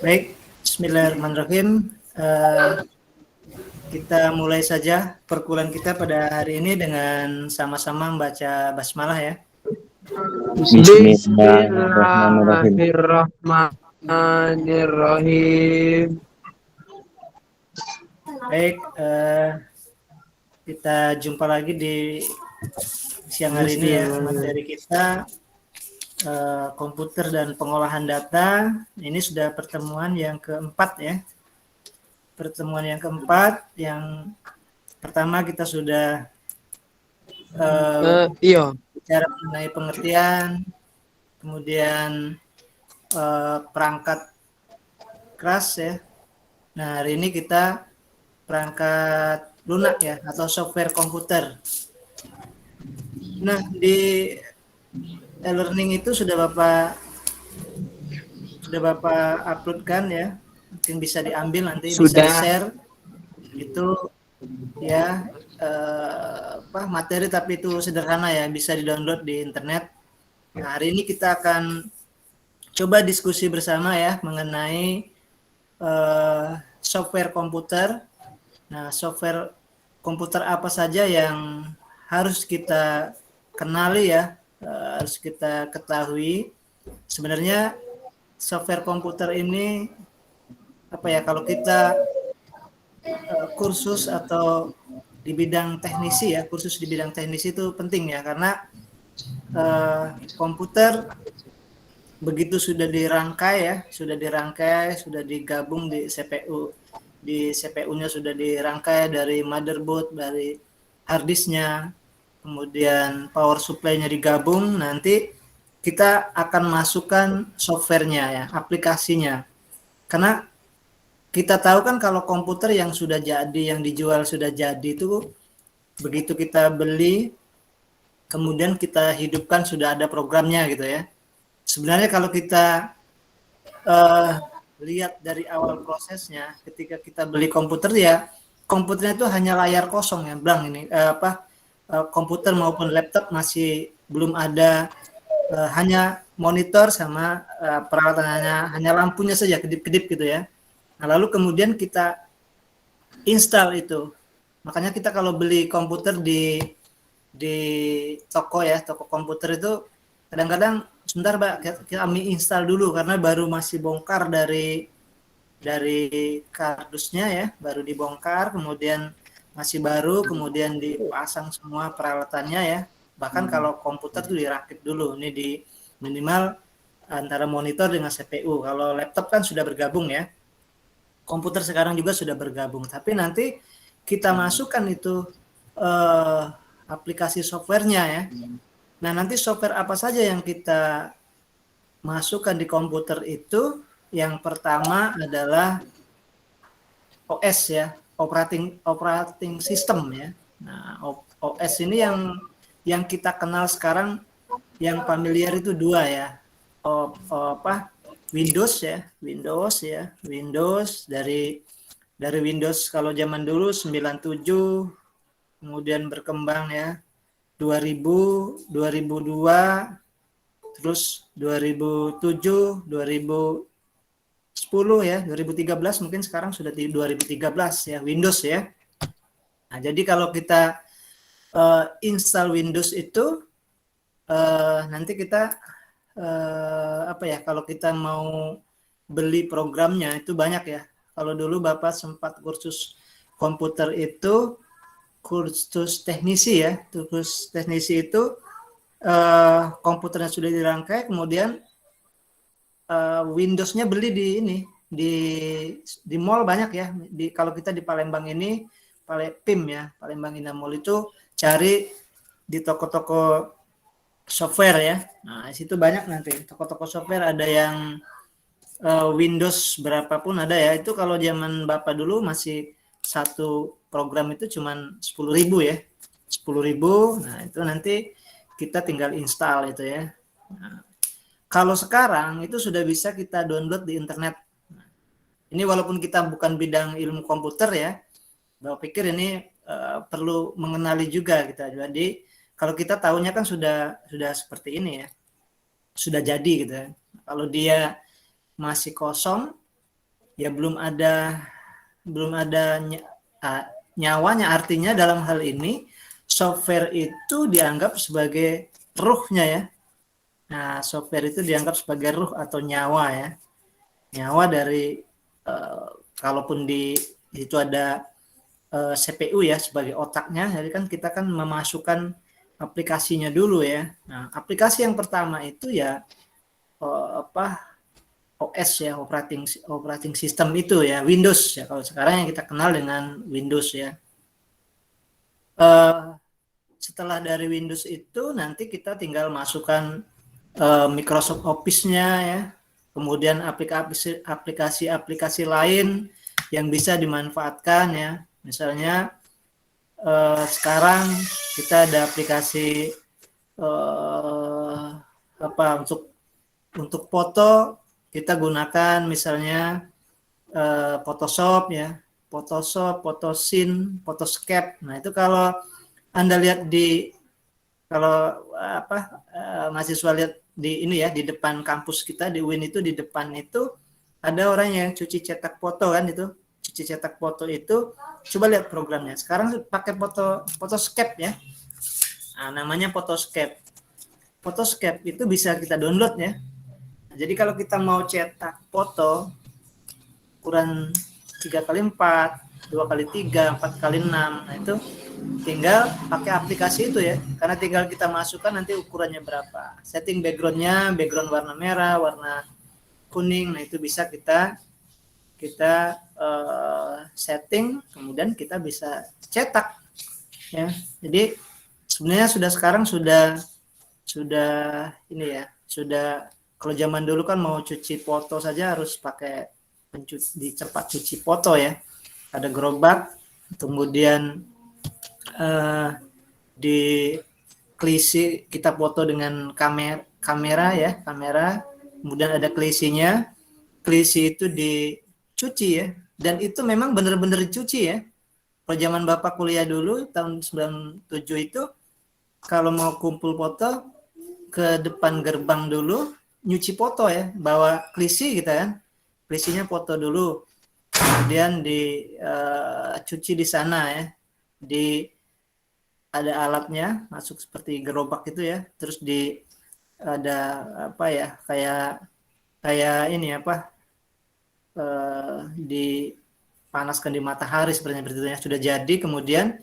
Baik, Bismillahirrahmanirrahim. Kita mulai saja perkuliahan kita pada hari ini dengan sama-sama membaca basmalah ya. Bismillahirrahmanirrahim. Bismillahirrahmanirrahim. Baik, kita jumpa lagi di siang hari ini ya. Materi kita komputer dan pengolahan data. Ini sudah pertemuan yang keempat ya. Pertemuan yang keempat, yang pertama kita sudah bicara mengenai pengertian, kemudian perangkat keras ya. Nah, hari ini kita perangkat lunak ya, atau software komputer. Nah, di e-learning itu sudah Bapak uploadkan ya. Mungkin bisa diambil nanti, bisa di-share. Itu ya materi, tapi itu sederhana ya, bisa di-download di internet. Nah, hari ini kita akan coba diskusi bersama ya mengenai software komputer. Nah, software komputer apa saja yang harus kita kenali ya, harus kita ketahui. Sebenarnya software komputer ini apa ya, kalau kita kursus atau di bidang teknisi ya, kursus di bidang teknisi itu penting ya, karena komputer begitu sudah dirangkai, sudah digabung di CPU, CPU-nya sudah dirangkai dari motherboard, dari hard disk-nya, kemudian power supply-nya digabung, nanti kita akan masukkan software-nya ya, aplikasinya. Karena kita tahu kan kalau komputer yang sudah jadi, yang dijual sudah jadi itu, begitu kita beli, kemudian kita hidupkan, sudah ada programnya gitu ya. Sebenarnya kalau kita lihat dari awal prosesnya, ketika kita beli komputer ya, komputernya itu hanya layar kosong ya, blank ini. Komputer maupun laptop masih belum ada, hanya monitor sama peralatannya, hanya lampunya saja kedip-kedip gitu ya. Nah, lalu kemudian kita install itu. Makanya kita kalau beli komputer di toko ya, toko komputer itu kadang-kadang sebentar Mbak, kami install dulu karena baru masih bongkar dari kardusnya ya, baru dibongkar, kemudian masih baru, kemudian dipasang semua peralatannya ya. Bahkan kalau komputer tuh dirakit dulu, ini di minimal antara monitor dengan CPU. Kalau laptop kan sudah bergabung ya. Komputer sekarang juga sudah bergabung, tapi nanti kita masukkan itu aplikasi softwarenya ya. Nah, nanti software apa saja yang kita masukkan di komputer itu, yang pertama adalah OS ya, operating system ya. Nah, OS ini yang kita kenal sekarang, yang familiar itu dua ya. Windows ya, Windows dari Windows kalau zaman dulu 97, kemudian berkembang ya 2000, 2002, terus 2007, 2010 ya, 2013, mungkin sekarang sudah di 2013 ya Windows ya. Nah, jadi kalau kita install Windows itu nanti kita kalau kita mau beli programnya itu banyak ya. Kalau dulu Bapak sempat kursus komputer itu, kursus teknisi ya, kursus teknisi itu komputernya sudah dirangkai, kemudian Windows-nya beli di ini, di mall banyak ya. Kalau kita di Palembang ini, PIM ya, Palembang Indah Mall itu cari di toko-toko software ya. Nah, di situ banyak nanti toko-toko software, ada yang Windows berapapun ada ya. Itu kalau zaman Bapak dulu masih satu program itu cuman 10.000 ya. 10.000. Nah, itu nanti kita tinggal install itu ya. Nah, kalau sekarang itu sudah bisa kita download di internet. Nah, ini walaupun kita bukan bidang ilmu komputer ya, Bapak pikir ini perlu mengenali juga kita. Jadi kalau kita tahunya kan sudah seperti ini ya, sudah jadi gitu ya. Kalau dia masih kosong, ya belum ada nyawanya. Artinya dalam hal ini software itu dianggap sebagai ruhnya ya. Nah, software itu dianggap sebagai ruh atau nyawa ya. Nyawa dari kalaupun di itu ada CPU ya sebagai otaknya, jadi kan kita kan memasukkan aplikasinya dulu ya. Nah, aplikasi yang pertama itu ya OS ya, operating system itu ya, Windows ya, kalau sekarang yang kita kenal dengan Windows ya. Setelah dari Windows itu nanti kita tinggal masukkan Microsoft Office-nya ya, kemudian aplikasi-aplikasi lain yang bisa dimanfaatkan ya. Misalnya sekarang kita ada aplikasi untuk foto, kita gunakan misalnya Photoshop ya, Photosyn, Photoscape. Nah, itu kalau Anda lihat mahasiswa lihat di ini ya, di depan kampus kita di UIN itu, di depan itu ada orang yang cuci cetak foto kan, itu cuci cetak foto itu, coba lihat programnya. Sekarang pakai Photoscape ya. Nah, namanya Photoscape. Photoscape itu bisa kita download ya. Jadi kalau kita mau cetak foto ukuran 3x4, 2x3, 4x6, nah itu tinggal pakai aplikasi itu ya, karena tinggal kita masukkan nanti ukurannya berapa, setting background warna merah, warna kuning, nah itu bisa kita setting, kemudian kita bisa cetak ya. Jadi sebenarnya sekarang sudah ini ya, sudah. Kalau zaman dulu kan mau cuci foto saja harus pakai di tempat cuci foto ya, ada gerobak, kemudian di klisi kita foto dengan kamera ya, kemudian ada klisinya, klisi itu dicuci ya, dan itu memang benar-benar dicuci ya. Kalau zaman Bapak kuliah dulu tahun 97 itu, kalau mau kumpul foto ke depan gerbang dulu, nyuci foto ya, bawa klisi gitu kan, klisinya foto dulu, kemudian dicuci di sana ya, ada alatnya masuk seperti gerobak itu ya, terus ada apa ya, kayak ini apa, dipanaskan di matahari sepertinya begitu ya, sudah jadi, kemudian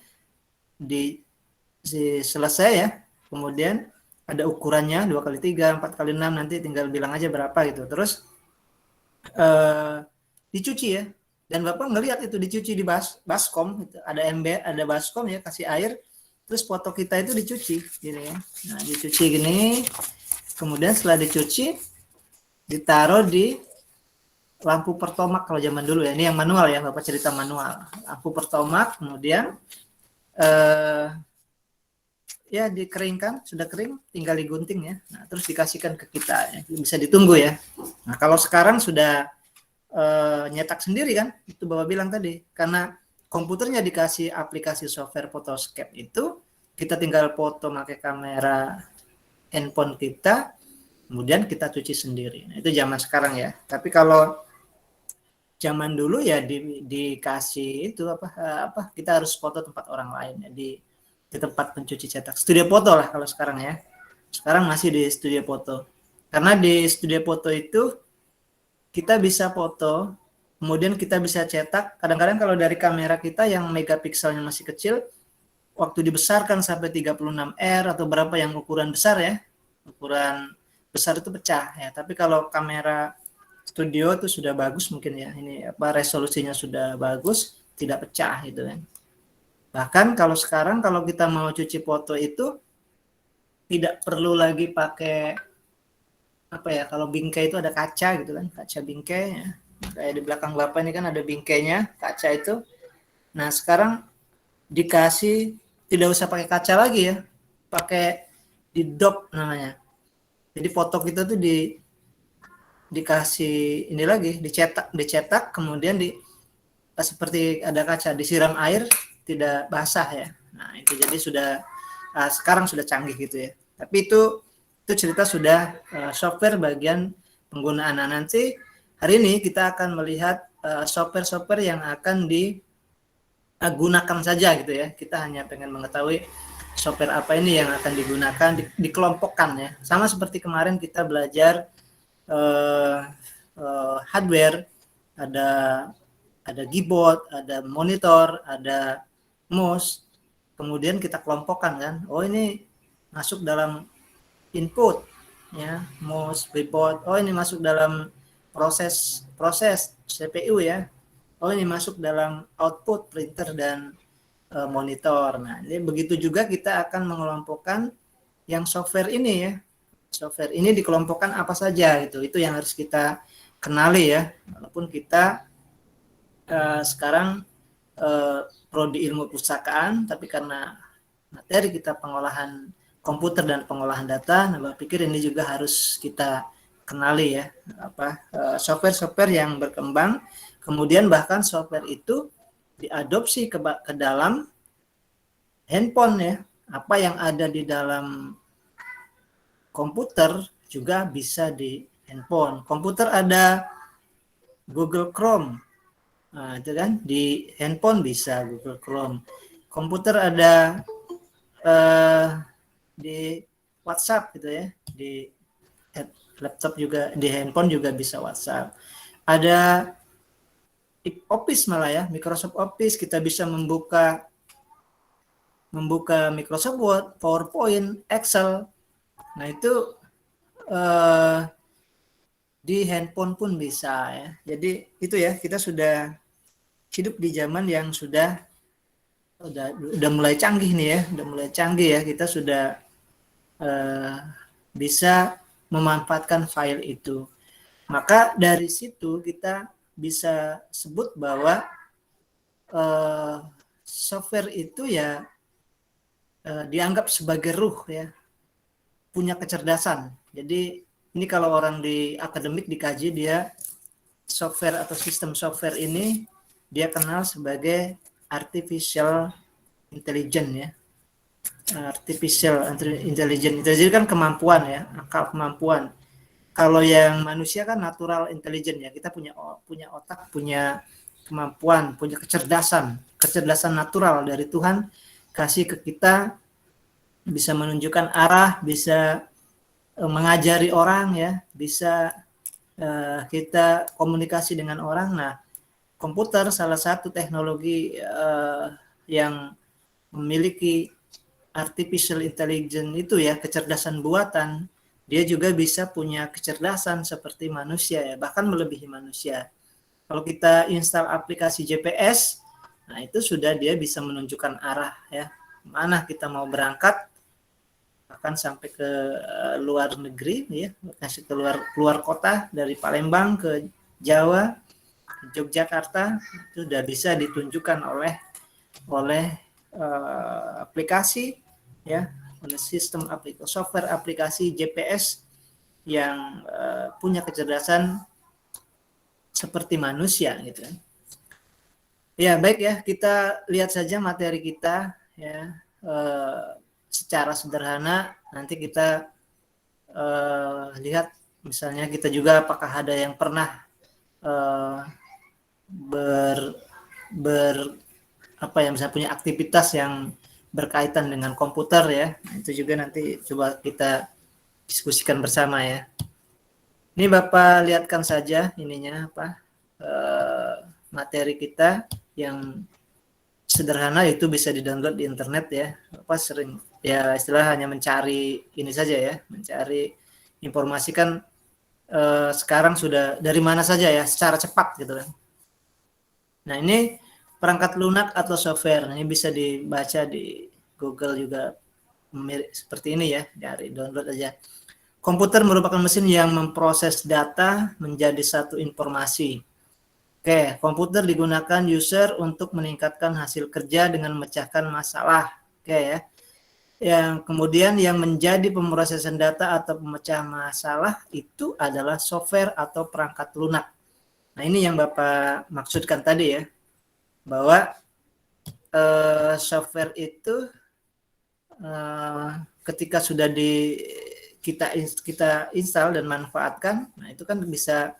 selesai ya, kemudian ada ukurannya 2x3, 4x6, nanti tinggal bilang aja berapa gitu. Terus dicuci ya. Dan Bapak ngelihat itu dicuci di baskom, gitu. Ada baskom ya, kasih air, terus foto kita itu dicuci gini ya. Nah, dicuci gini. Kemudian setelah dicuci ditaruh di lampu pertomak kalau zaman dulu ya. Ini yang manual ya, Bapak cerita manual. Lampu pertomak, kemudian ya dikeringkan, sudah kering tinggal digunting ya, nah terus dikasihkan ke kita ya. Bisa ditunggu ya. Nah kalau sekarang sudah nyetak sendiri kan, itu Bapak bilang tadi, karena komputernya dikasih aplikasi software Photoscape itu, kita tinggal foto pakai kamera handphone kita, kemudian kita cuci sendiri. Nah itu zaman sekarang ya. Tapi kalau zaman dulu ya dikasih itu apa kita harus foto tempat orang lain ya, di tempat pencuci cetak, studio foto lah kalau sekarang ya. Sekarang masih di studio foto. Karena di studio foto itu kita bisa foto, kemudian kita bisa cetak. Kadang-kadang kalau dari kamera kita yang megapikselnya masih kecil, waktu dibesarkan sampai 36R atau berapa yang ukuran besar ya, ukuran besar itu pecah ya. Tapi kalau kamera studio itu sudah bagus mungkin ya, ini resolusinya sudah bagus, tidak pecah gitu kan. Bahkan kalau sekarang kalau kita mau cuci foto itu tidak perlu lagi pakai kalau bingkai itu ada kaca gitu kan, kaca bingkai ya. Kayak di belakang Bapak ini kan ada bingkainya, kaca itu. Nah, sekarang dikasih tidak usah pakai kaca lagi ya. Pakai di dop namanya. Jadi foto kita tuh dikasih ini lagi, dicetak kemudian seperti ada kaca, disiram air tidak basah ya. Nah itu jadi sekarang sudah canggih gitu ya. Tapi itu cerita sudah software bagian penggunaan. Nah, nanti hari ini kita akan melihat software-software yang akan digunakan saja gitu ya. Kita hanya pengen mengetahui software apa ini yang akan digunakan, dikelompokkan ya. Sama seperti kemarin kita belajar hardware, ada keyboard, ada monitor, ada mouse. Kemudian kita kelompokkan kan. Oh ini masuk dalam input ya, mouse, keyboard. Oh ini masuk dalam proses CPU ya. Oh ini masuk dalam output printer dan monitor. Nah, ini begitu juga kita akan mengelompokkan yang software ini ya. Software ini dikelompokkan apa saja gitu. Itu yang harus kita kenali ya. Walaupun kita sekarang prodi ilmu pustakaan, tapi karena materi kita pengolahan komputer dan pengolahan data, nah Bapak pikir ini juga harus kita kenali ya, software-software yang berkembang, kemudian bahkan software itu diadopsi ke dalam handphone ya. Apa yang ada di dalam komputer juga bisa di handphone. Komputer ada Google Chrome, nah, itu kan di handphone bisa Google Chrome. Komputer ada di WhatsApp gitu ya, di laptop juga, di handphone juga bisa WhatsApp. Ada Office malah ya, Microsoft Office, kita bisa membuka Microsoft Word, PowerPoint, Excel. Nah itu di handphone pun bisa ya. Jadi itu ya, kita sudah hidup di zaman yang sudah mulai canggih nih ya, udah mulai canggih ya. Kita sudah bisa memanfaatkan file itu. Maka dari situ kita bisa sebut bahwa software itu ya dianggap sebagai ruh ya, punya kecerdasan. Jadi ini kalau orang di akademik dikaji, dia software atau sistem software ini dia kenal sebagai artificial intelligence ya. Artificial intelligence itu kan kemampuan ya, akal kemampuan. Kalau yang manusia kan natural intelligence ya, kita punya otak, punya kemampuan, punya kecerdasan natural dari Tuhan kasih ke kita, bisa menunjukkan arah, bisa mengajari orang ya, bisa kita komunikasi dengan orang. Nah, komputer salah satu teknologi yang memiliki artificial intelligence itu ya, kecerdasan buatan. Dia juga bisa punya kecerdasan seperti manusia ya, bahkan melebihi manusia. Kalau kita install aplikasi GPS, nah itu sudah dia bisa menunjukkan arah ya, mana kita mau berangkat, bahkan sampai ke luar negeri ya, kasih keluar kota, dari Palembang ke Jawa, ke Yogyakarta, itu sudah bisa ditunjukkan oleh aplikasi ya, oleh sistem software aplikasi GPS yang punya kecerdasan seperti manusia gitu. Ya baik ya, kita lihat saja materi kita ya secara sederhana. Nanti kita lihat misalnya kita juga apakah ada yang pernah misalnya punya aktivitas yang berkaitan dengan komputer ya. Itu juga nanti coba kita diskusikan bersama ya. Ini Bapak lihatkan saja ininya materi kita yang sederhana, itu bisa di-download di internet ya. Bapak sering ya istilah hanya mencari ini saja ya, mencari informasi kan sekarang sudah dari mana saja ya, secara cepat gitu kan. Nah ini perangkat lunak atau software, ini bisa dibaca di Google juga seperti ini ya, dari download aja. Komputer merupakan mesin yang memproses data menjadi satu informasi. Oke, komputer digunakan user untuk meningkatkan hasil kerja dengan memecahkan masalah. Oke ya. Yang kemudian yang menjadi pemrosesan data atau pemecah masalah itu adalah software atau perangkat lunak. Nah ini yang Bapak maksudkan tadi ya, bahwa software itu ketika sudah kita install dan manfaatkan, nah itu kan bisa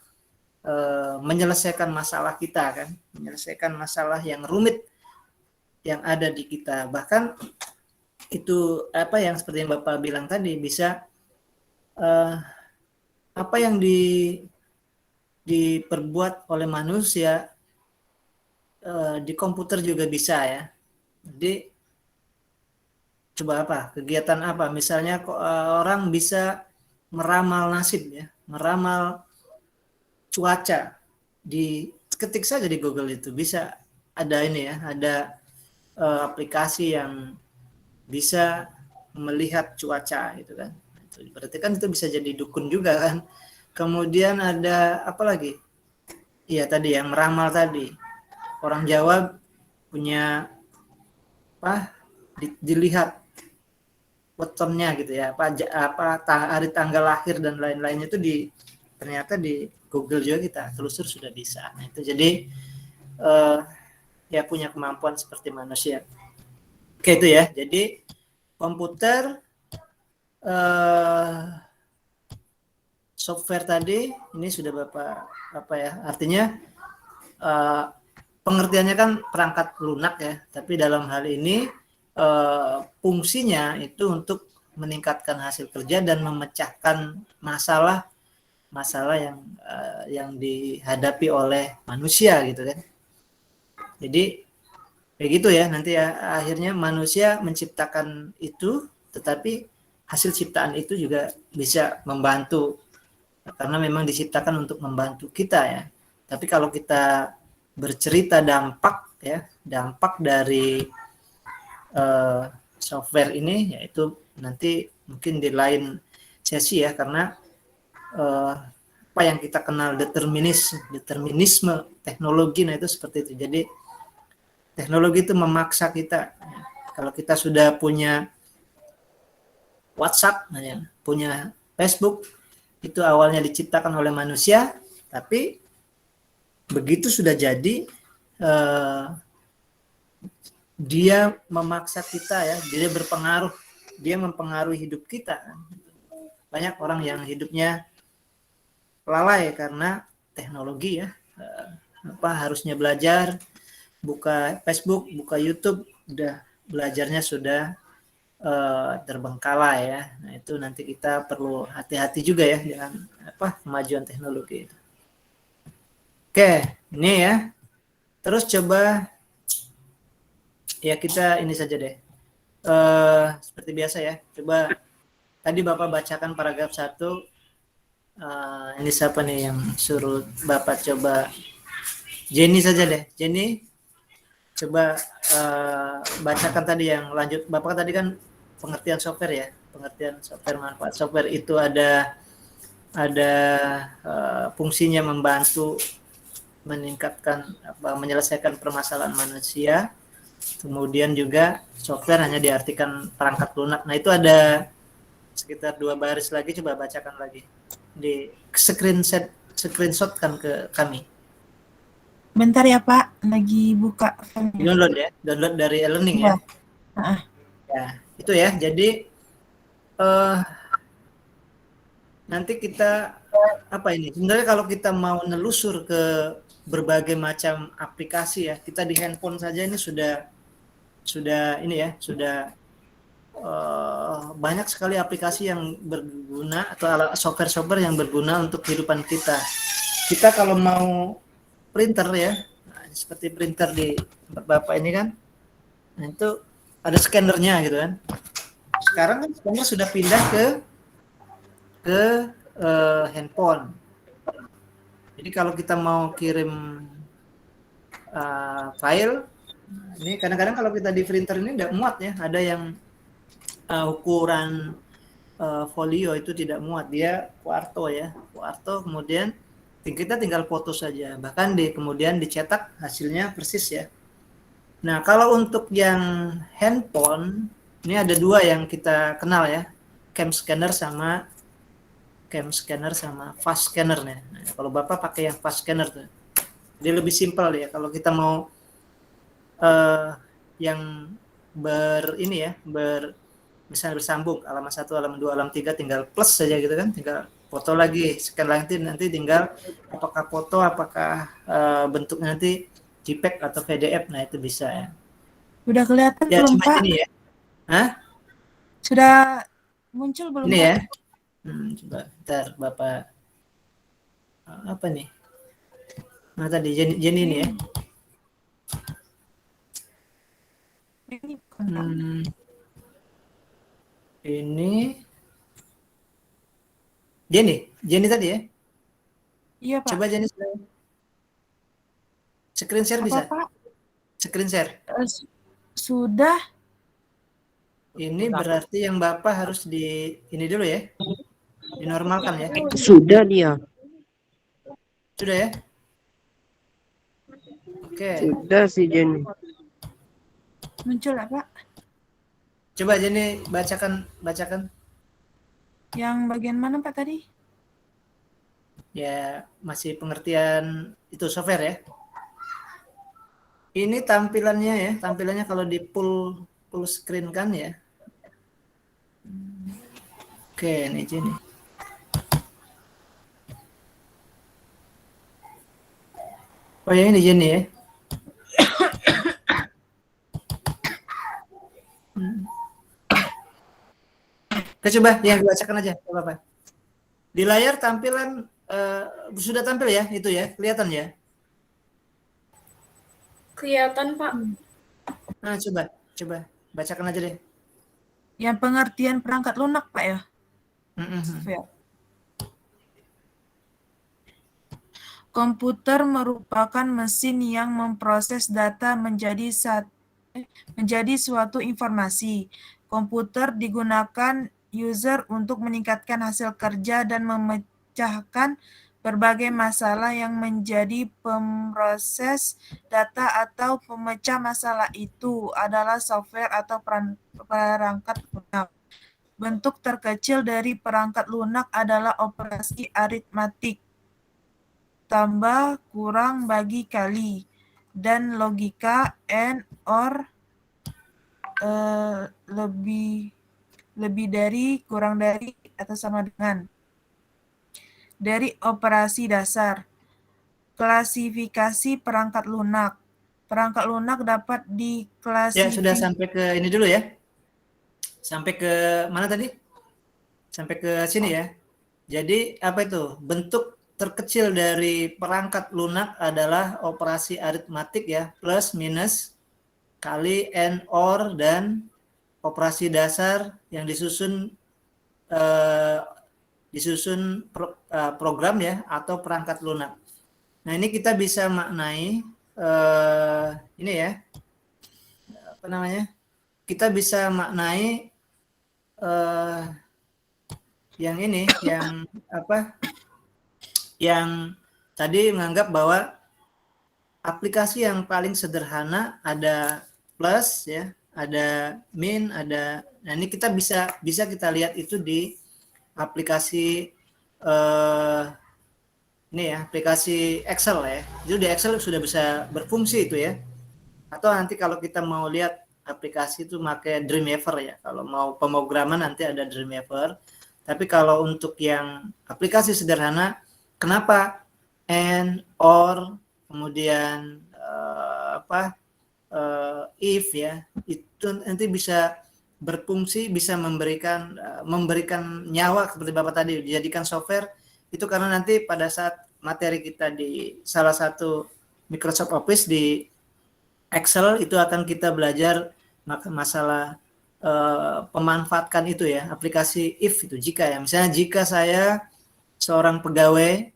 menyelesaikan masalah kita kan, menyelesaikan masalah yang rumit yang ada di kita. Bahkan itu apa yang seperti yang Bapak bilang tadi, bisa apa yang diperbuat oleh manusia di komputer juga bisa ya. Jadi coba apa? Kegiatan apa? Misalnya orang bisa meramal nasib ya, meramal cuaca, ketik saja di Google itu bisa ada ini ya, ada aplikasi yang bisa melihat cuaca gitu kan. Berarti kan itu bisa jadi dukun juga kan. Kemudian ada apa lagi? Iya tadi yang meramal tadi. Orang Jawa punya apa? Dilihat wetonnya gitu ya, hari tanggal lahir dan lain-lainnya itu ternyata di Google juga kita telusur sudah bisa. Nah, itu jadi ya punya kemampuan seperti manusia. Oke itu ya. Jadi komputer, software tadi ini sudah Bapak apa ya? Artinya pengertiannya kan perangkat lunak ya, tapi dalam hal ini fungsinya itu untuk meningkatkan hasil kerja dan memecahkan masalah yang dihadapi oleh manusia gitu kan. Jadi kayak gitu ya, nanti ya akhirnya manusia menciptakan itu, tetapi hasil ciptaan itu juga bisa membantu karena memang diciptakan untuk membantu kita ya. Tapi kalau kita bercerita dampak ya, dampak dari software ini, yaitu nanti mungkin di lain sesi ya, karena apa yang kita kenal determinisme teknologi, nah itu seperti itu. Jadi teknologi itu memaksa kita. Kalau kita sudah punya WhatsApp, punya Facebook, itu awalnya diciptakan oleh manusia, tapi begitu sudah jadi dia memaksa kita ya, dia berpengaruh, dia mempengaruhi hidup kita. Banyak orang yang hidupnya lalai karena teknologi ya, harusnya belajar, buka Facebook, buka YouTube, udah belajarnya sudah terbengkalai ya. Nah itu nanti kita perlu hati-hati juga ya dengan kemajuan teknologi itu. Oke, ini ya. Terus coba ya kita ini saja deh. Seperti biasa ya. Coba tadi Bapak bacakan paragraf 1. Ini siapa nih yang suruh Bapak coba? Jenny saja deh. Jenny, coba bacakan tadi yang lanjut. Bapak tadi kan pengertian software ya. Pengertian software, manfaat software itu ada fungsinya membantu meningkatkan menyelesaikan permasalahan manusia. Kemudian juga software hanya diartikan perangkat lunak. Nah itu ada sekitar 2 baris lagi, coba bacakan lagi. Di screenshotkan ke kami. Bentar ya Pak, lagi buka filenya. Download ya, download dari e-learning ya. Ya, itu ya. Jadi nanti kita apa ini? Sebenarnya kalau kita mau nelusur ke berbagai macam aplikasi ya, kita di handphone saja ini sudah ini ya, sudah banyak sekali aplikasi yang berguna atau software-software yang berguna untuk kehidupan kita. Kita kalau mau printer ya, seperti printer di tempat Bapak ini kan, nah itu ada scannernya gitu kan. Sekarang kan scanner sudah pindah ke handphone. Jadi kalau kita mau kirim file, ini kadang-kadang kalau kita di printer ini tidak muat ya, ada yang ukuran folio itu tidak muat, dia quarto ya, quarto, kemudian kita tinggal foto saja, bahkan kemudian dicetak hasilnya persis ya. Nah kalau untuk yang handphone ini ada 2 yang kita kenal ya, cam scanner sama fast scanner nih. Nah, kalau Bapak pakai yang fast scanner tuh, dia lebih simpel ya. Kalau kita mau yang misalnya bersambung halaman 1, halaman 2, halaman 3, tinggal plus saja gitu kan, tinggal foto lagi, scan lagi, nanti tinggal apakah foto, apakah bentuknya nanti JPEG atau PDF, nah itu bisa ya. Udah kelihatan Ya belum, cuma Pak? ini ya. Hah? Sudah muncul belum, Ini Pak? ya. Coba ntar Bapak apa nih? Nah tadi Jenny ini ya. Ini bukan, Pak. Ini Jenny tadi ya. Iya, Pak. Coba Jenny screen share Apa, bisa? Pak? Screen share. Sudah. Ini berarti yang Bapak harus ini dulu ya. Dinormalkan ya. Sudah dia. Sudah ya? Oke. Sudah si Jenny. Muncul ya, Pak? Coba Jenny bacakan. Yang bagian mana, Pak, tadi? Ya, masih pengertian itu software ya. Ini tampilannya kalau di full screen kan ya. Oke, ini Jenny. Oh ya ini Jenny ya. Oke, coba yang dibacakan aja, Bapak. Di layar tampilan sudah tampil ya, itu ya, kelihatan ya. Kelihatan, Pak. Nah, coba bacakan aja deh. Yang pengertian perangkat lunak, Pak ya? Ya. Komputer merupakan mesin yang memproses data menjadi suatu informasi. Komputer digunakan user untuk meningkatkan hasil kerja dan memecahkan berbagai masalah yang menjadi pemroses data atau pemecah masalah itu adalah software atau perangkat lunak. Bentuk terkecil dari perangkat lunak adalah operasi aritmatik, tambah, kurang, bagi, kali, dan logika and or lebih dari, kurang dari, atau sama dengan. Dari operasi dasar. Klasifikasi perangkat lunak. Perangkat lunak dapat diklasifikasi. Ya, sudah sampai ke ini dulu ya. Sampai ke mana tadi? Sampai ke sini ya. Jadi apa itu? Bentuk terkecil dari perangkat lunak adalah operasi aritmatik ya, plus, minus, kali, and, or, dan operasi dasar yang disusun program ya atau perangkat lunak. Nah ini kita bisa maknai ini ya, apa namanya? Kita bisa maknai yang ini, yang apa? Yang tadi menganggap bahwa aplikasi yang paling sederhana ada plus ya, ada min, ada. Nah ini kita bisa kita lihat itu di aplikasi ini ya, aplikasi Excel ya. Itu di Excel sudah bisa berfungsi itu ya. Atau nanti kalau kita mau lihat aplikasi itu pakai Dreamweaver ya. Kalau mau pemrograman nanti ada Dreamweaver. Tapi kalau untuk yang aplikasi sederhana, kenapa and, or, kemudian if ya, itu nanti bisa berfungsi, bisa memberikan nyawa seperti Bapak tadi, dijadikan software itu karena nanti pada saat materi kita di salah satu Microsoft Office di Excel itu akan kita belajar masalah pemanfaatkan itu ya, aplikasi if itu jika ya. Misalnya jika saya seorang pegawai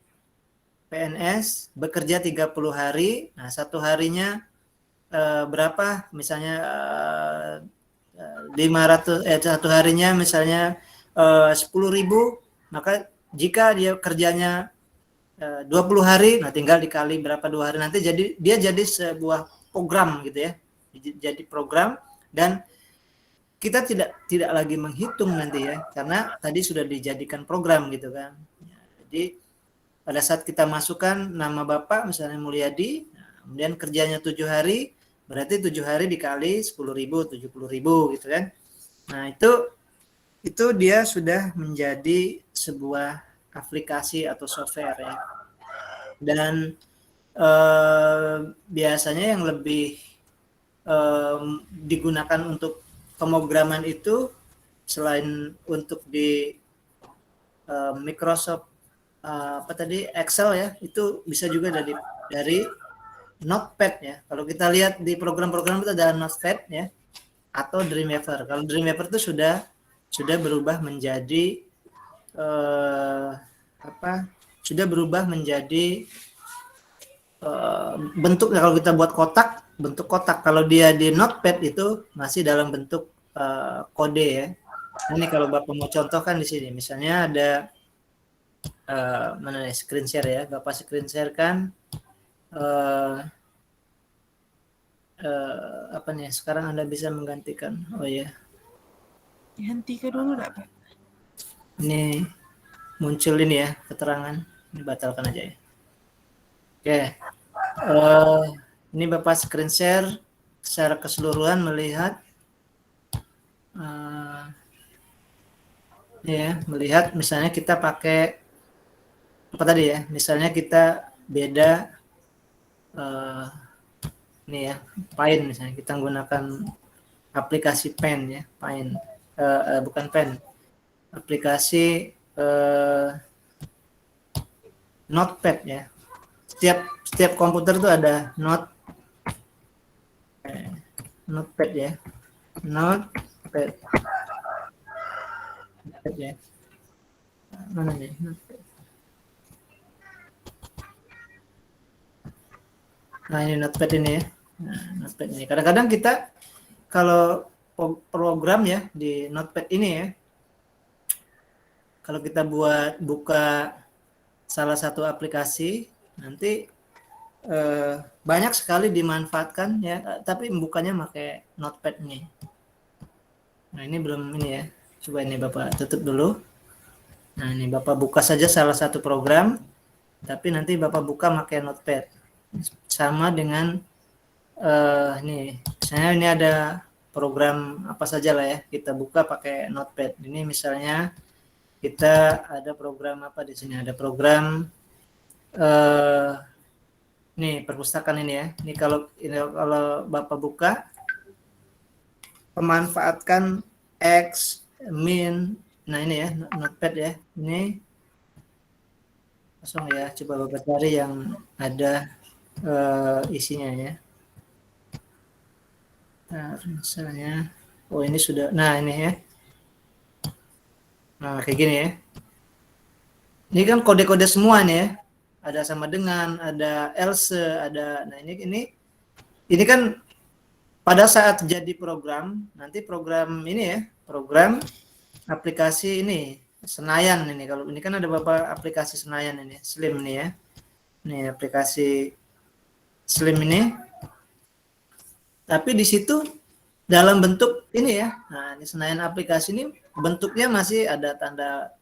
PNS bekerja 30 hari, nah satu harinya berapa? Misalnya 500 satu harinya misalnya 10.000, maka jika dia kerjanya 20 hari, nah tinggal dikali berapa 2 hari nanti dia jadi sebuah program gitu ya. Jadi program dan kita tidak lagi menghitung nanti ya, karena tadi sudah dijadikan program gitu kan. Jadi pada saat kita masukkan nama Bapak misalnya Mulyadi, kemudian kerjanya 7 hari, berarti 7 hari dikali 10.000, 70.000 gitu kan. Nah itu dia sudah menjadi sebuah aplikasi atau software ya. Dan biasanya yang lebih digunakan untuk pemrograman itu selain untuk di Microsoft Excel ya, itu bisa juga dari Notepad ya. Kalau kita lihat di program-program itu ada Notepad ya atau Dreamweaver. Kalau Dreamweaver itu sudah berubah menjadi sudah berubah menjadi bentuknya. Kalau kita buat bentuk kotak. Kalau dia di Notepad itu masih dalam bentuk kode ya. Ini kalau Bapak mau contohkan di sini, misalnya ada mana nih screen share ya, Bapak screen share kan apa nih sekarang Anda bisa menggantikan. Oh ya, Dihentikan dulu enggak, Pak? ini muncul ini ya keterangan, ini batalkan aja ya. Oke, ini Bapak screen share secara keseluruhan melihat ya, melihat misalnya kita pakai apa tadi ya, misalnya kita beda ini ya, Paint misalnya kita menggunakan aplikasi Paint ya, Paint bukan Paint, aplikasi Notepad ya. Setiap komputer itu ada Notepad ya, Notepad ya. Mana nih? Nah ini Notepad ini ya. Nah, Notepad ini. Kadang-kadang kita kalau program ya di Notepad ini ya, kalau kita buka salah satu aplikasi, nanti banyak sekali dimanfaatkan ya, tapi bukanya pakai Notepad ini. Nah ini belum ini ya. Coba ini Bapak tutup dulu. Nah ini Bapak buka saja salah satu program, tapi nanti Bapak buka pakai Notepad. Sama dengan nih, misalnya ini ada program apa saja lah ya, kita buka pakai Notepad. Ini misalnya kita ada program apa di sini? Ada program nih perpustakaan ini ya. Ini kalau Bapak buka, pemanfaatkan X, min. Nah ini ya Notepad ya. Ini langsung ya. Coba Bapak cari yang ada isinya ya. Nah, misalnya, oh ini sudah. Nah ini ya. Nah kayak gini ya. Ini kan kode-kode semua nih ya. Ada sama dengan, ada else, ada. Nah ini kan pada saat jadi program, nanti program ini ya, program aplikasi ini Senayan ini. Kalau ini kan ada beberapa aplikasi Senayan ini, Slim ini ya. Ini aplikasi Slim ini. Tapi di situ dalam bentuk ini ya. Nah, ini Senayan aplikasi ini bentuknya masih ada tanda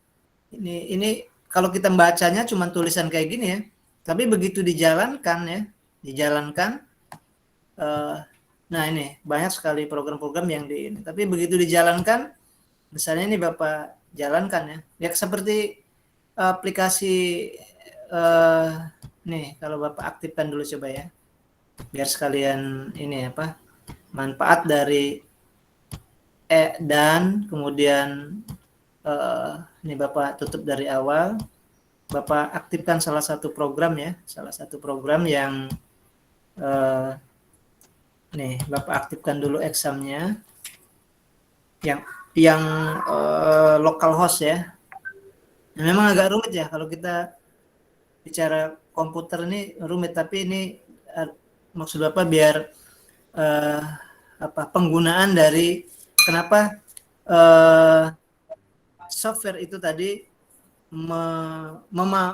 ini kalau kita bacanya cuma tulisan kayak gini ya. Tapi begitu dijalankan ya, nah ini banyak sekali program-program yang di ini. Tapi begitu dijalankan, misalnya ini Bapak jalankan ya, ya seperti aplikasi nih kalau Bapak aktifkan dulu coba ya, biar sekalian ini apa manfaat dari dan kemudian ini Bapak tutup dari awal, Bapak aktifkan salah satu program ya, salah satu program yang nih Bapak aktifkan dulu examnya yang localhost ya. Nah, memang agak rumit ya kalau kita bicara komputer ini rumit, tapi ini maksud Bapak biar penggunaan dari kenapa software itu tadi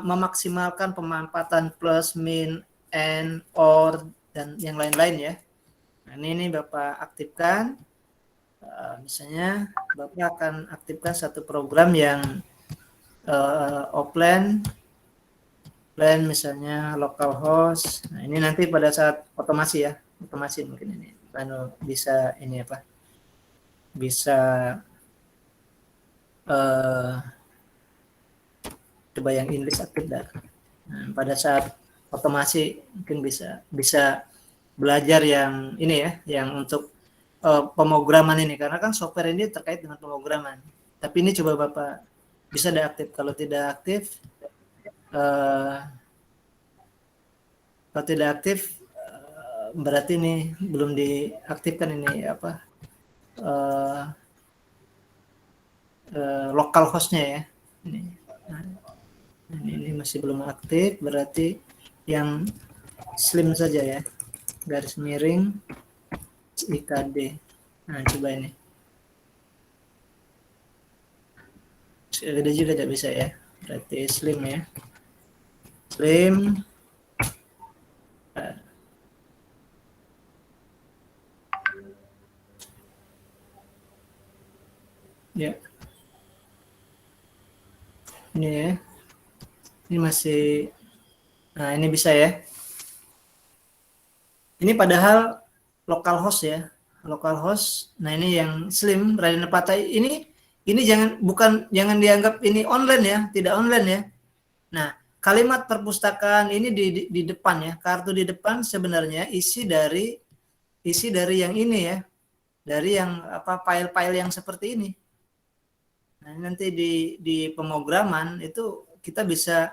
memaksimalkan pemanfaatan plus, min, and, or, dan yang lain-lain ya. Nah ini Bapak aktifkan, misalnya Bapak akan aktifkan satu program yang offline, plan misalnya localhost. Nah ini nanti pada saat otomasi ya, otomasi mungkin ini bisa ini apa? Bisa coba yang English aktif dah. Nah, pada saat otomasi mungkin bisa belajar yang ini ya, yang untuk pemrograman ini, karena kan software ini terkait dengan pemrograman. Tapi ini coba Bapak bisa deaktif. Kalau tidak aktif, berarti ini belum diaktifkan ini apa lokal hostnya ya. Ini masih belum aktif, berarti yang slim saja ya, garis miring IKD. Nah coba ini, gede juga tidak bisa ya, berarti slim ya, slim. Ya, ini ya, ini masih, nah ini bisa ya. Ini padahal local host ya, local host. Nah ini yang slim Raden Patai ini jangan dianggap ini online ya, tidak online ya. Nah kalimat perpustakaan ini di depan ya, kartu di depan sebenarnya isi dari yang ini ya, dari yang apa file-file yang seperti ini. Nah, nanti di pemrograman itu kita bisa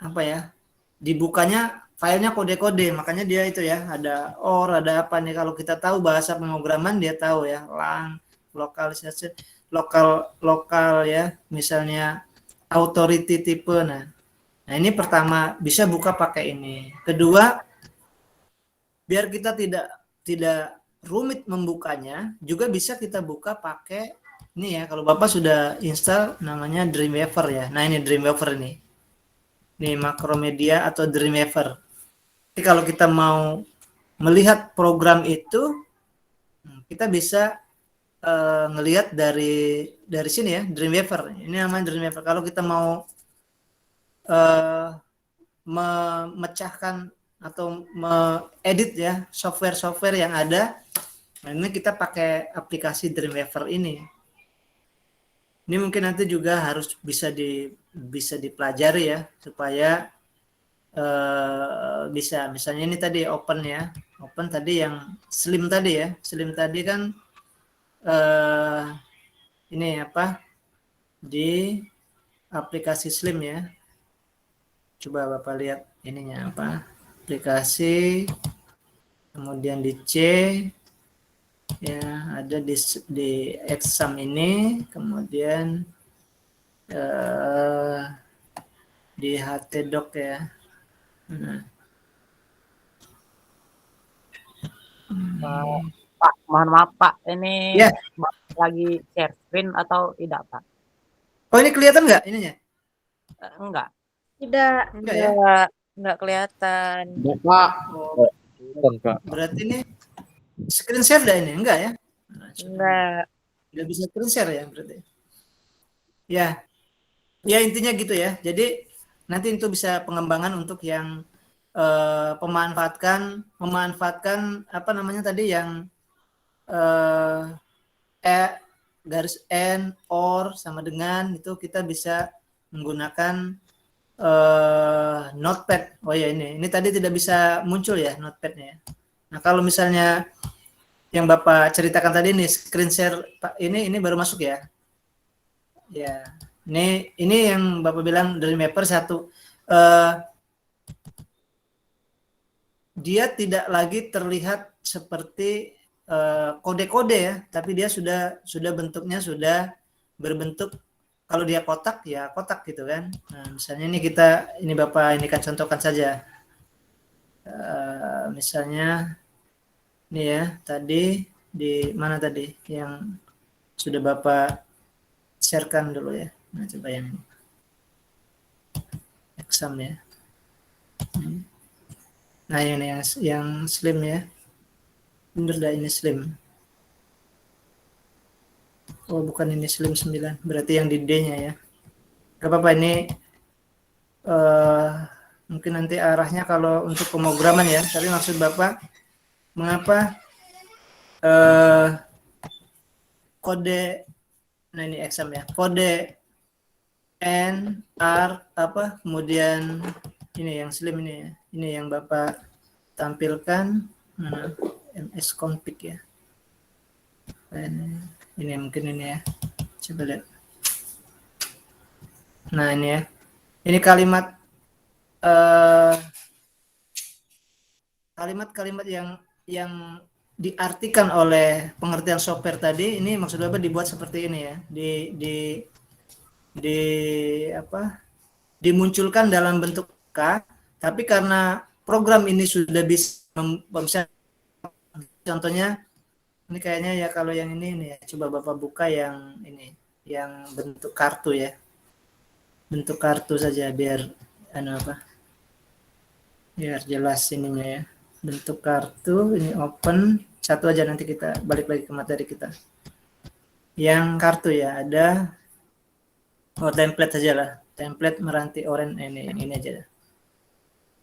apa ya, dibukanya filenya kode-kode, makanya dia itu ya ada OR, ada apa nih. Kalau kita tahu bahasa pemrograman dia tahu ya, lang, lokalisasi, lokal ya, misalnya authority type. Nah ini pertama bisa buka pakai ini. Kedua, biar kita tidak rumit membukanya, juga bisa kita buka pakai ini ya. Kalau Bapak sudah install namanya Dreamweaver ya. Nah ini Dreamweaver ini Macromedia atau Dreamweaver. Jadi kalau kita mau melihat program itu, kita bisa ngelihat dari sini ya, Dreamweaver. Ini namanya Dreamweaver. Kalau kita mau memecahkan atau mengedit ya software yang ada, nah ini kita pakai aplikasi Dreamweaver ini. Ini mungkin nanti juga harus bisa dipelajari ya, supaya bisa. Misalnya ini tadi open ya, open tadi yang slim tadi ya, slim tadi kan ini apa, di aplikasi slim ya. Coba Bapak lihat ininya apa, aplikasi, kemudian di C ya, ada di exam ini, kemudian di htdoc ya. Pak, mohon maaf Pak, ini ya, lagi share screen atau tidak Pak? Oh ini kelihatan nggak ininya? Enggak. Tidak. Enggak ya? Enggak kelihatan. Pak. Oh, berarti ini screen share dah ini, enggak ya? Enggak. Tidak bisa screen share ya berarti. Ya intinya gitu ya. Jadi nanti itu bisa pengembangan untuk yang memanfaatkan apa namanya tadi yang garis N, OR sama dengan itu, kita bisa menggunakan notepad. Oh ya, ini tadi tidak bisa muncul ya notepadnya. Nah kalau misalnya yang Bapak ceritakan tadi nih screen share Pak, ini baru masuk ya. Ya, ini yang Bapak bilang Dreamweaver 1. Dia tidak lagi terlihat seperti kode-kode ya, tapi dia sudah bentuknya sudah berbentuk, kalau dia kotak ya kotak gitu kan. Nah, misalnya ini Bapak ini kan contohkan saja. Misalnya ini ya, tadi di mana tadi yang sudah Bapak sharekan dulu ya. Nah, coba yang ini. Exam ya. Nah, ini yang slim ya. Bener dah, ini slim. Oh, bukan, ini slim 9. Berarti yang di D-nya ya. Gak apa-apa, ini mungkin nanti arahnya kalau untuk pemrograman ya. Tapi maksud Bapak, mengapa kode, nah ini exam ya, kode N, R, apa, kemudian ini yang slim ini ya. Ini yang Bapak tampilkan. MS config ya. Ini mungkin ini ya. Coba lihat. Nah ini ya. Ini kalimat-kalimat yang diartikan oleh pengertian software tadi. Ini maksud Bapak dibuat seperti ini ya. Dimunculkan dalam bentuk K, tapi karena program ini sudah bisa contohnya ini kayaknya ya, kalau yang ini ya, coba Bapak buka yang ini, yang bentuk kartu ya, bentuk kartu saja biar biar jelas ininya ya, bentuk kartu ini open satu aja, nanti kita balik lagi ke materi kita yang kartu ya, ada template saja lah, template meranti oranye ini aja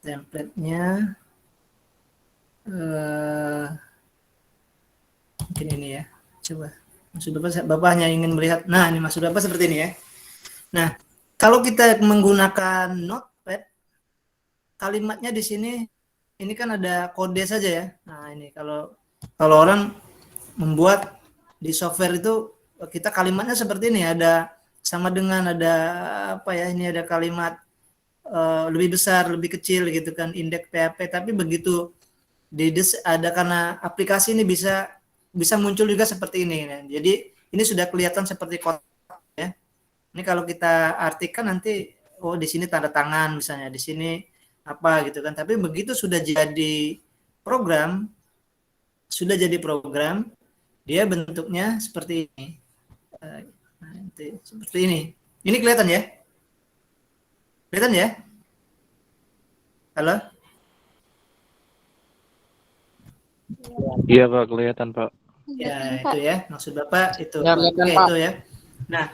template-nya. Mungkin ini ya, coba maksud Bapak hanya ingin melihat. Nah ini maksud Bapak seperti ini ya. Nah kalau kita menggunakan notepad, kalimatnya di sini ini kan ada kode saja ya. Nah ini kalau orang membuat di software itu, kita kalimatnya seperti ini, ada sama dengan ada apa ya, ini ada kalimat lebih besar, lebih kecil gitu kan, indeks PHP, tapi begitu ada karena aplikasi ini bisa muncul juga seperti ini. Nah, jadi ini sudah kelihatan seperti kotak ya. Ini kalau kita artikan nanti, oh di sini tanda tangan misalnya, di sini apa gitu kan. Tapi begitu sudah jadi program, dia bentuknya seperti ini. Seperti ini. Ini kelihatan ya? Kelihatan ya? Halo? Iya Pak, kelihatan Pak. Ya itu ya, maksud Bapak itu. Ya, kelihatan, Pak. Itu ya. Nah,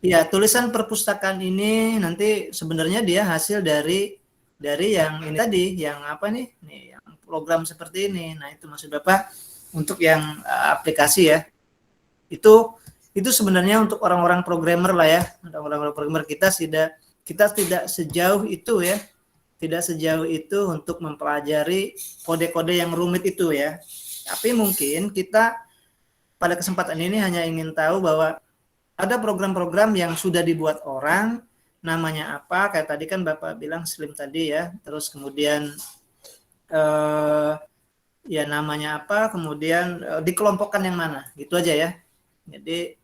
ya tulisan perpustakaan ini nanti sebenarnya dia hasil dari yang ini tadi, yang apa nih? Nih, yang program seperti ini. Nah, itu maksud Bapak untuk yang aplikasi ya. Itu sebenarnya untuk orang-orang programmer lah ya. Orang-orang programmer kita tidak sejauh itu ya. Tidak sejauh itu untuk mempelajari kode-kode yang rumit itu ya. Tapi mungkin kita pada kesempatan ini hanya ingin tahu bahwa ada program-program yang sudah dibuat orang, namanya apa, kayak tadi kan Bapak bilang slim tadi ya, terus kemudian ya namanya apa, kemudian dikelompokkan yang mana, gitu aja ya. Jadi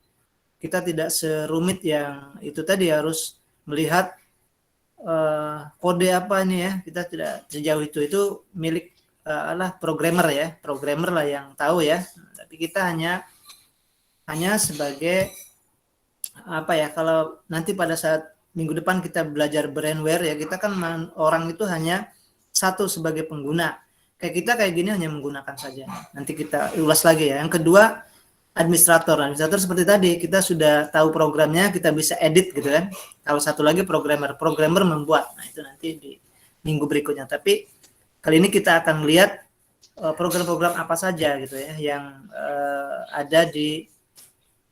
kita tidak serumit yang itu tadi, harus melihat kode apa ini ya, kita tidak sejauh itu milik programmer lah yang tahu ya. Tapi kita hanya sebagai apa ya, kalau nanti pada saat minggu depan kita belajar brainware ya, kita kan orang itu hanya satu sebagai pengguna, kayak kita kayak gini hanya menggunakan saja. Nanti kita ulas lagi ya. Yang kedua, administrator seperti tadi, kita sudah tahu programnya, kita bisa edit gitu kan. Kalau satu lagi programmer membuat. Nah itu nanti di minggu berikutnya. Tapi kali ini kita akan melihat program-program apa saja gitu ya yang ada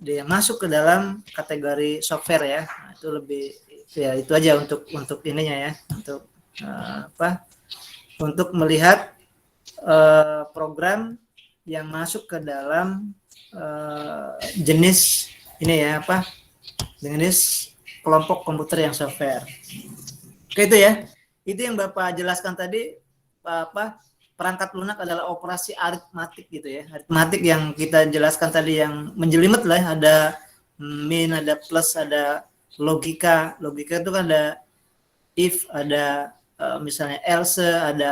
yang masuk ke dalam kategori software ya. Nah, itu lebih ya, itu aja untuk ininya ya, untuk untuk melihat program yang masuk ke dalam jenis ini ya, jenis kelompok komputer yang software. Oke, itu ya. Itu yang Bapak jelaskan tadi, perangkat lunak adalah operasi aritmatik gitu ya. Aritmatik yang kita jelaskan tadi yang menjelimet lah ya. Ada min, ada plus, ada logika. Logika itu kan ada if, ada misalnya else, ada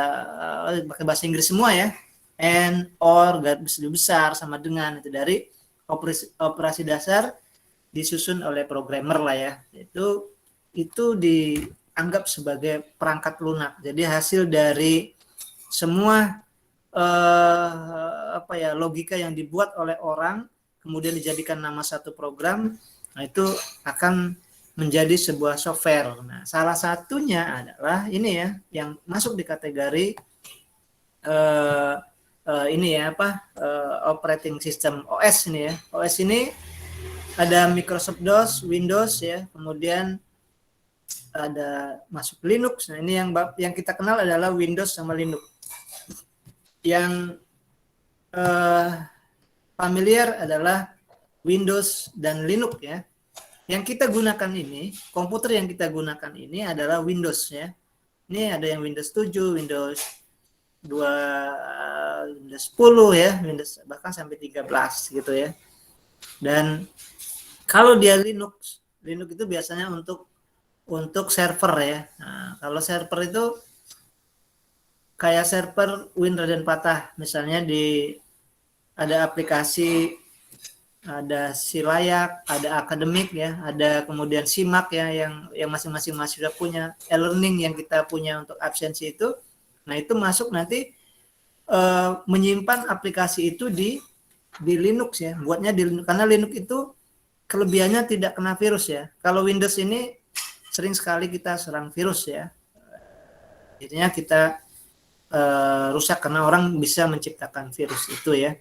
pakai bahasa Inggris semua ya. And, or, garis besar, sama dengan, itu dari operasi dasar disusun oleh programmer lah ya. Itu dianggap sebagai perangkat lunak. Jadi hasil dari semua logika yang dibuat oleh orang kemudian dijadikan nama satu program, nah itu akan menjadi sebuah software. Nah, salah satunya adalah ini ya, yang masuk di kategori ini ya, operating system, OS ini ya. OS ini ada Microsoft DOS, Windows ya, kemudian ada masuk Linux. Nah, ini yang kita kenal adalah Windows sama Linux. Yang familiar adalah Windows dan Linux ya. Yang kita gunakan ini, komputer yang kita gunakan ini adalah Windows ya. Ini ada yang Windows 7, Windows 2, Windows 10 ya, Windows bahkan sampai 13 gitu ya. Dan kalau dia Linux itu biasanya untuk server ya. Nah, kalau server itu kayak server Win Raden Patah, misalnya ada aplikasi, ada Silayak, ada akademik ya, ada kemudian Simak ya, yang masing-masing mahasiswa punya, e-learning yang kita punya untuk absensi itu. Nah, itu masuk nanti menyimpan aplikasi itu di Linux ya, buatnya di Linux, karena Linux itu kelebihannya tidak kena virus ya. Kalau Windows ini sering sekali kita serang virus ya, jadinya kita rusak karena orang bisa menciptakan virus itu ya.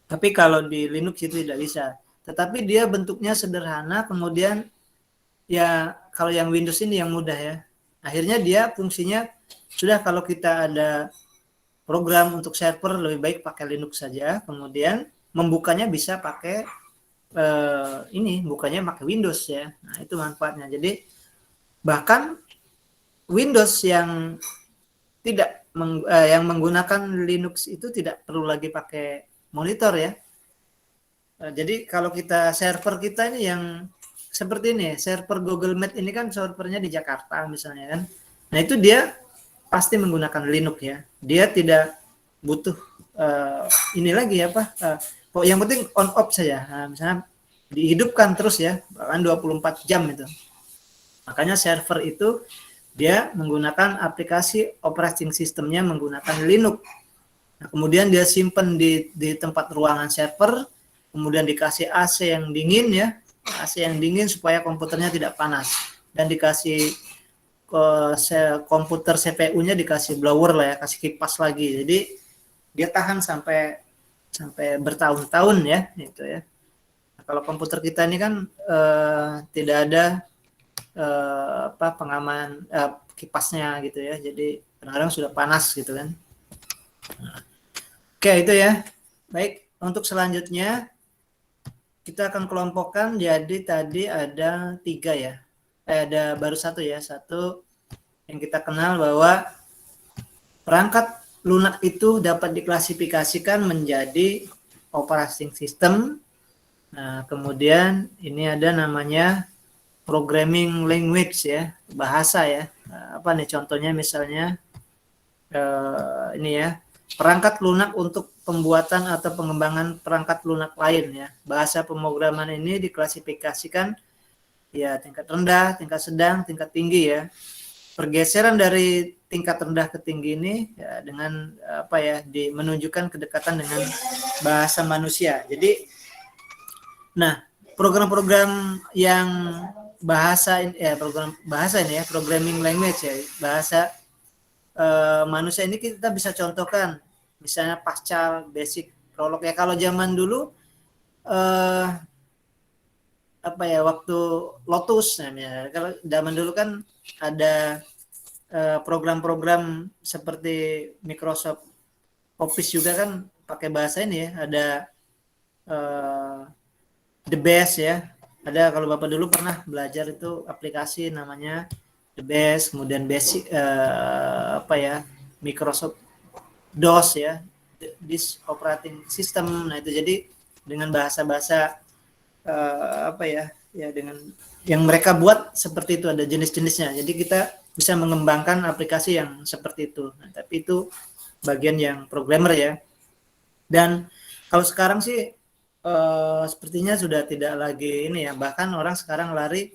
Tapi kalau di Linux itu tidak bisa. Tetapi dia bentuknya sederhana, kemudian ya kalau yang Windows ini yang mudah ya. Akhirnya dia fungsinya sudah, kalau kita ada program untuk server lebih baik pakai Linux saja, kemudian membukanya bisa pakai bukanya pakai Windows ya. Nah, itu manfaatnya. Jadi bahkan Windows yang tidak yang menggunakan Linux itu tidak perlu lagi pakai monitor ya. Jadi kalau kita server kita ini yang seperti ini, server Google Meet ini kan servernya di Jakarta misalnya kan. Nah, itu dia pasti menggunakan Linux ya. Dia tidak butuh ini lagi apa? Yang penting on off saja. Nah, misalnya dihidupkan terus ya, bahkan 24 jam itu. Makanya server itu dia menggunakan aplikasi operating sistemnya menggunakan Linux. Nah, kemudian dia simpan di tempat ruangan server, kemudian dikasih AC yang dingin ya, AC yang dingin supaya komputernya tidak panas, dan dikasih komputer CPU-nya dikasih blower lah ya, kasih kipas lagi. Jadi dia tahan sampai bertahun-tahun ya, gitu ya. Nah, kalau komputer kita ini kan tidak ada pengaman kipasnya gitu ya, jadi kadang-kadang sudah panas gitu kan. Nah, oke, itu ya. Baik, untuk selanjutnya kita akan kelompokkan. Jadi tadi ada 3 ya. Ada baru 1 ya. 1 yang kita kenal bahwa perangkat lunak itu dapat diklasifikasikan menjadi operating system. Nah, kemudian ini ada namanya programming language ya, bahasa ya. Nah, apa nih contohnya, misalnya ini ya, perangkat lunak untuk pembuatan atau pengembangan perangkat lunak lain ya. Bahasa pemrograman ini diklasifikasikan ya tingkat rendah, tingkat sedang, tingkat tinggi ya. Pergeseran dari tingkat rendah ke tinggi ini ya dengan menunjukkan kedekatan dengan bahasa manusia. Jadi nah, program-program yang programming language ya, bahasa manusia ini kita bisa contohkan, misalnya Pascal, Basic, Prolog ya. Kalau zaman dulu waktu Lotus namanya. Kalau zaman dulu kan ada program-program seperti Microsoft Office juga kan pakai bahasa ini ya. Ada The Best ya. Ada, kalau Bapak dulu pernah belajar itu aplikasi namanya The Best, kemudian Basic Microsoft DOS ya, this operating system. Nah, itu jadi dengan bahasa-bahasa dengan yang mereka buat seperti itu, ada jenis-jenisnya. Jadi kita bisa mengembangkan aplikasi yang seperti itu. Nah, tapi itu bagian yang programmer ya. Dan kalau sekarang sih sepertinya sudah tidak lagi ini ya. Bahkan orang sekarang lari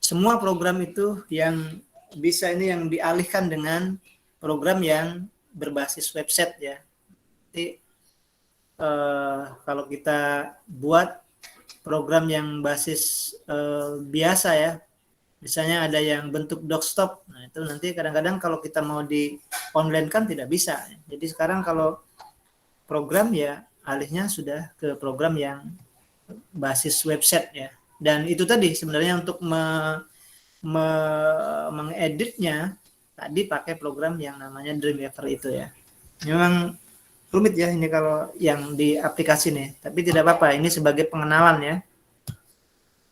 semua program itu yang bisa ini yang dialihkan dengan program yang berbasis website ya. Jadi kalau kita buat program yang basis biasa ya, misalnya ada yang bentuk desktop, nah itu nanti kadang-kadang kalau kita mau di online kan tidak bisa. Jadi sekarang kalau program ya alihnya sudah ke program yang basis website ya. Dan itu tadi sebenarnya untuk mengeditnya tadi pakai program yang namanya Dreamweaver itu ya. Memang rumit ya ini kalau yang di aplikasi nih, tapi tidak apa-apa, ini sebagai pengenalan ya.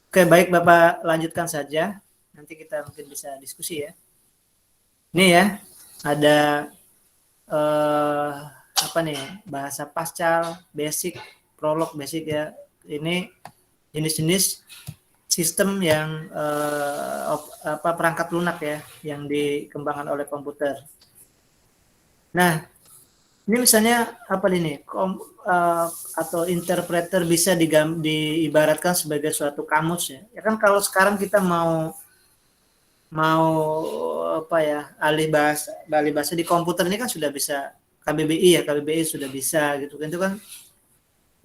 Oke, baik Bapak lanjutkan saja. Nanti kita mungkin bisa diskusi ya. Ini ya, ada apa nih? Bahasa Pascal, basic, prolog basic ya. Ini jenis-jenis sistem yang perangkat lunak ya yang dikembangkan oleh komputer. Nah, ini misalnya apa ini atau interpreter bisa diibaratkan sebagai suatu kamus ya. Ya kan kalau sekarang kita mau apa ya alih bahasa di komputer ini kan sudah bisa KBBI sudah bisa gitu kan, itu kan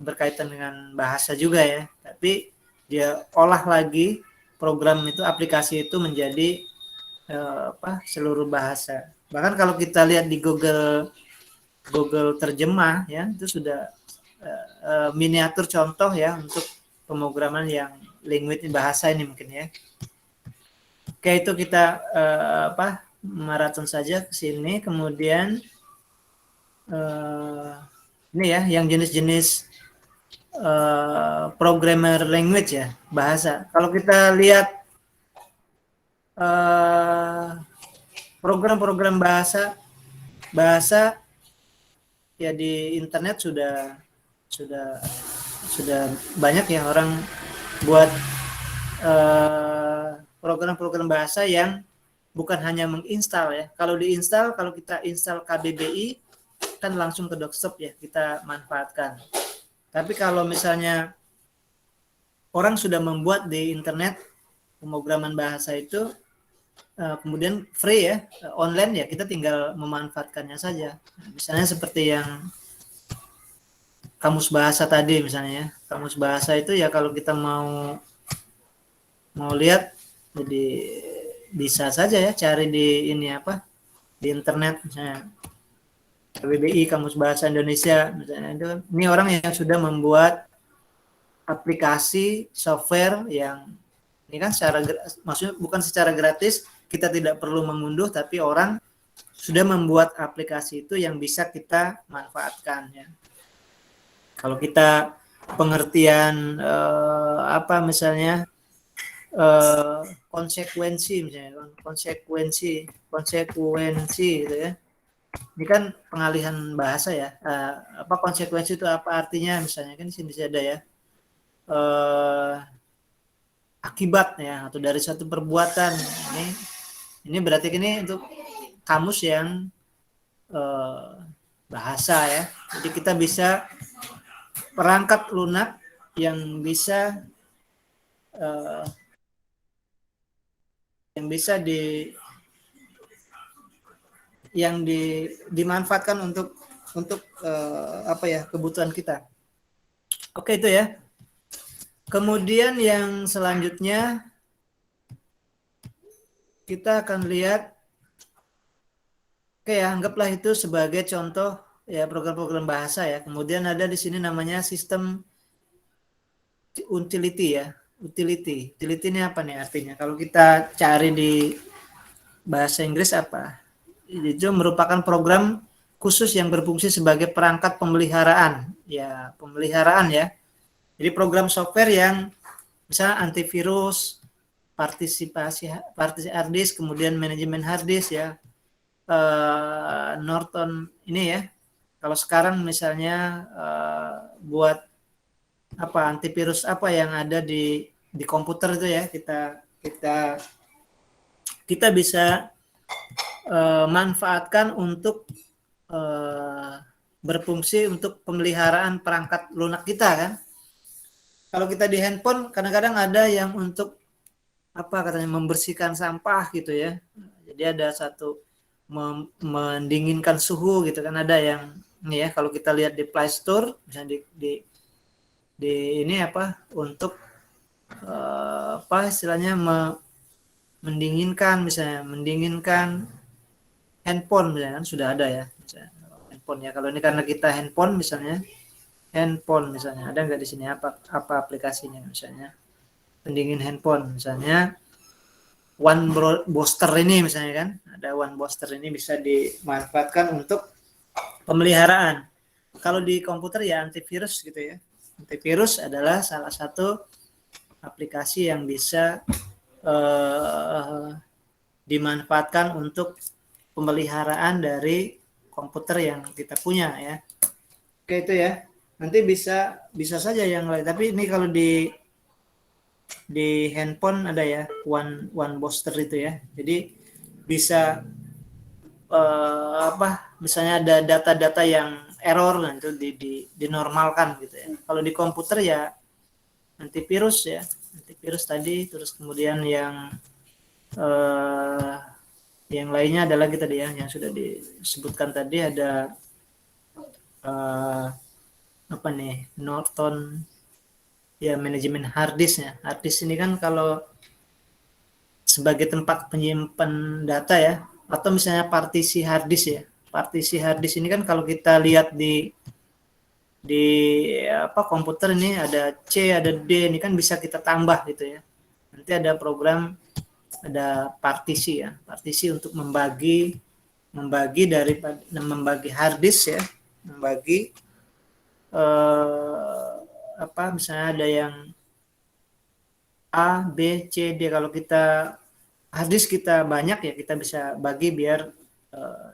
berkaitan dengan bahasa juga ya. Tapi dia olah lagi program itu, aplikasi itu menjadi seluruh bahasa. Bahkan kalau kita lihat di Google terjemah ya, itu sudah miniatur contoh ya untuk pemrograman yang language bahasa ini mungkin ya. Oke, itu kita maraton saja ke sini. Kemudian ini ya yang jenis-jenis programmer language ya, bahasa. Kalau kita lihat program-program bahasa ya di internet sudah banyak ya orang buat program-program bahasa yang bukan hanya menginstal ya. Kalau diinstal, kalau kita install KBBI kan langsung ke desktop ya, kita manfaatkan. Tapi kalau misalnya orang sudah membuat di internet pemrograman bahasa itu kemudian free ya, online ya, kita tinggal memanfaatkannya saja. Misalnya seperti yang kamus bahasa tadi misalnya ya. Kamus bahasa itu ya kalau kita mau lihat jadi bisa saja ya cari di ini di internet misalnya KBBI Kamus Bahasa Indonesia misalnya, itu ini orang yang sudah membuat aplikasi software yang ini kan maksudnya bukan secara gratis, kita tidak perlu mengunduh, tapi orang sudah membuat aplikasi itu yang bisa kita manfaatkan ya. Kalau kita pengertian misalnya konsekuensi misalnya, konsekuensi gitu ya. Ini kan pengalihan bahasa ya. Konsekuensi itu apa artinya misalnya, kan di sini ada ya. Akibat ya, atau dari suatu perbuatan. Ini berarti ini untuk kamus yang bahasa ya. Jadi kita bisa perangkat lunak yang bisa dimanfaatkan untuk kebutuhan kita. Oke, itu ya. Kemudian yang selanjutnya kita akan lihat, anggaplah itu sebagai contoh ya program-program bahasa ya. Kemudian ada di sini namanya sistem utility ya. Utility ini apa nih artinya? Kalau kita cari di bahasa Inggris apa? Itu merupakan program khusus yang berfungsi sebagai perangkat pemeliharaan ya. Jadi program software yang misalnya antivirus, partisipasi hard disk, kemudian manajemen hard disk ya, Norton ini ya. Kalau sekarang misalnya buat antivirus yang ada di komputer itu ya, kita bisa manfaatkan untuk berfungsi untuk pemeliharaan perangkat lunak kita kan. Kalau kita di handphone kadang-kadang ada yang untuk membersihkan sampah gitu ya. Jadi ada satu mendinginkan suhu gitu kan, ada yang ini ya, kalau kita lihat di Play Store misalnya di ini untuk istilahnya mendinginkan handphone misalnya kan sudah ada ya misalnya, handphone ya. Kalau ini karena kita handphone misalnya handphone misalnya. Ada nggak di sini apa aplikasinya misalnya? Pendingin handphone misalnya. One booster ini misalnya kan, ada one booster ini bisa dimanfaatkan untuk pemeliharaan. Kalau di komputer ya antivirus gitu ya. Antivirus adalah salah satu aplikasi yang bisa dimanfaatkan untuk pemeliharaan dari komputer yang kita punya ya. Oke itu ya. Nanti bisa saja yang lain. Tapi ini kalau di handphone ada ya one booster itu ya. Jadi bisa misalnya ada data-data yang error nah itu dinormalkan gitu ya. Kalau di komputer ya antivirus tadi, terus kemudian yang lainnya adalah kita tadi ya yang sudah disebutkan tadi ada Norton ya, manajemen hard disk ya. Hard disk ini kan kalau sebagai tempat penyimpan data ya, atau misalnya partisi hard disk ya. Partisi hard disk ini kan kalau kita lihat di komputer ini ada C, ada D, ini kan bisa kita tambah gitu ya. Nanti ada program, ada partisi ya. Partisi untuk membagi hard disk ya, membagi misalnya ada yang A, B, C, D. Kalau kita harddisk kita banyak ya, kita bisa bagi biar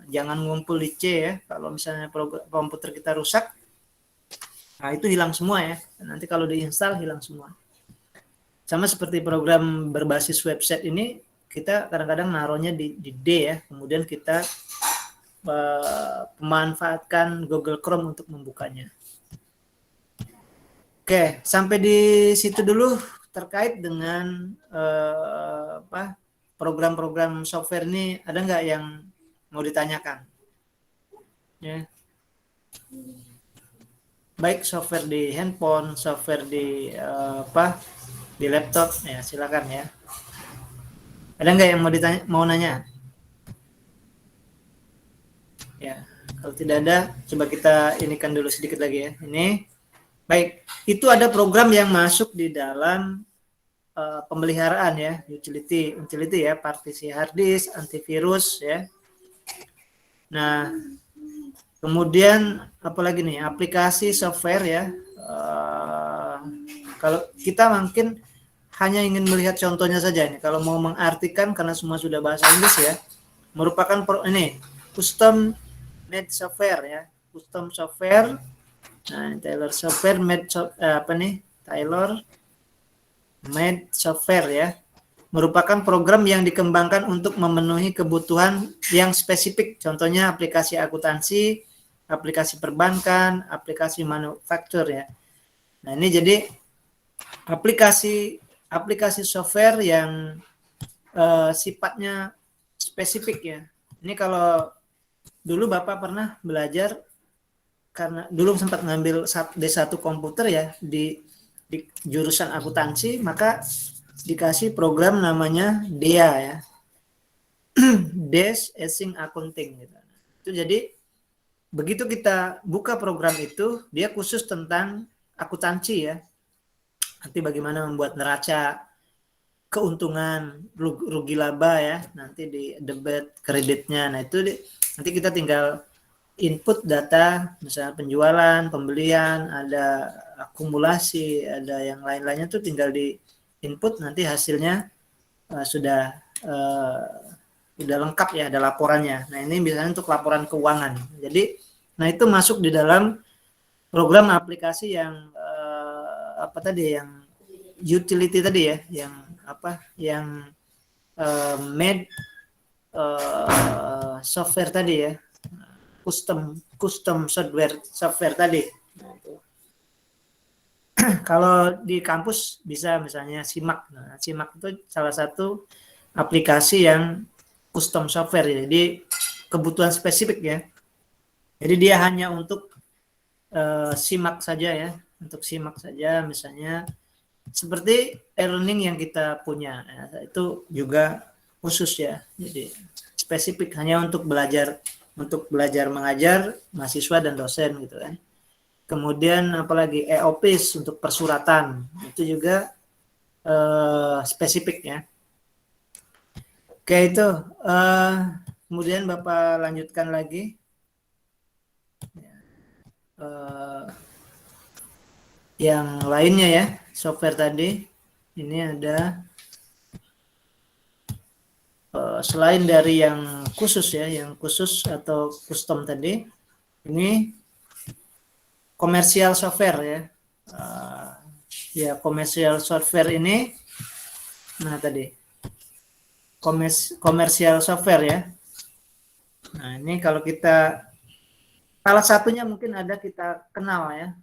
jangan ngumpul di C ya. Kalau misalnya komputer kita rusak, nah itu hilang semua ya. Nanti kalau diinstal hilang semua. Sama seperti program berbasis website ini, kita kadang-kadang naruhnya di D ya. Kemudian kita memanfaatkan Google Chrome untuk membukanya. Oke, sampai di situ dulu terkait dengan program-program software ini. Ada nggak yang mau ditanyakan? Ya. Baik software di handphone, software di di laptop, ya silakan ya. Ada nggak yang mau nanya? Ya, kalau tidak ada, coba kita inikan dulu sedikit lagi ya. Ini. Baik, itu ada program yang masuk di dalam pemeliharaan ya, utility ya, partisi hard disk, antivirus ya. Nah, kemudian apalagi nih, aplikasi software ya. Kalau kita mungkin hanya ingin melihat contohnya saja ini. Kalau mau mengartikan karena semua sudah bahasa Inggris ya, merupakan custom made software ya, custom software. Nah, Tailor Software made Tailor made software ya, merupakan program yang dikembangkan untuk memenuhi kebutuhan yang spesifik. Contohnya aplikasi akuntansi, aplikasi perbankan, aplikasi manufaktur ya. Nah, ini jadi aplikasi software yang sifatnya spesifik ya. Ini kalau dulu Bapak pernah belajar, karena dulu sempat ngambil D1 komputer ya di jurusan akuntansi, maka dikasih program namanya DEA ya. Desk Accounting Accounting gitu. Itu jadi begitu kita buka program itu, dia khusus tentang akuntansi ya. Nanti bagaimana membuat neraca keuntungan, rugi laba ya, nanti di debit kreditnya. Nah, itu nanti kita tinggal input data, misalnya penjualan, pembelian, ada akumulasi, ada yang lain-lainnya tuh tinggal di input, nanti hasilnya sudah lengkap ya, ada laporannya. Nah, ini biasanya untuk laporan keuangan. Jadi, nah itu masuk di dalam program aplikasi yang yang utility tadi ya, yang made software tadi ya. Custom software tadi. Kalau di kampus bisa misalnya SIMAK. Nah, SIMAK itu salah satu aplikasi yang custom software. Jadi kebutuhan spesifik ya. Jadi dia hanya untuk SIMAK saja ya. Untuk SIMAK saja misalnya seperti e-learning yang kita punya. Ya, itu juga khusus ya. Jadi spesifik hanya untuk belajar mengajar mahasiswa dan dosen gitu kan. Kemudian apalagi e-office untuk persuratan, itu juga spesifik ya. Oke, itu kemudian Bapak lanjutkan lagi. Yang lainnya ya, software tadi ini ada selain dari yang khusus ya, yang khusus atau custom tadi, ini komersial software ya. Ya, komersial software ini, nah tadi komersial software ya. Nah, ini kalau kita salah satunya mungkin ada kita kenal ya,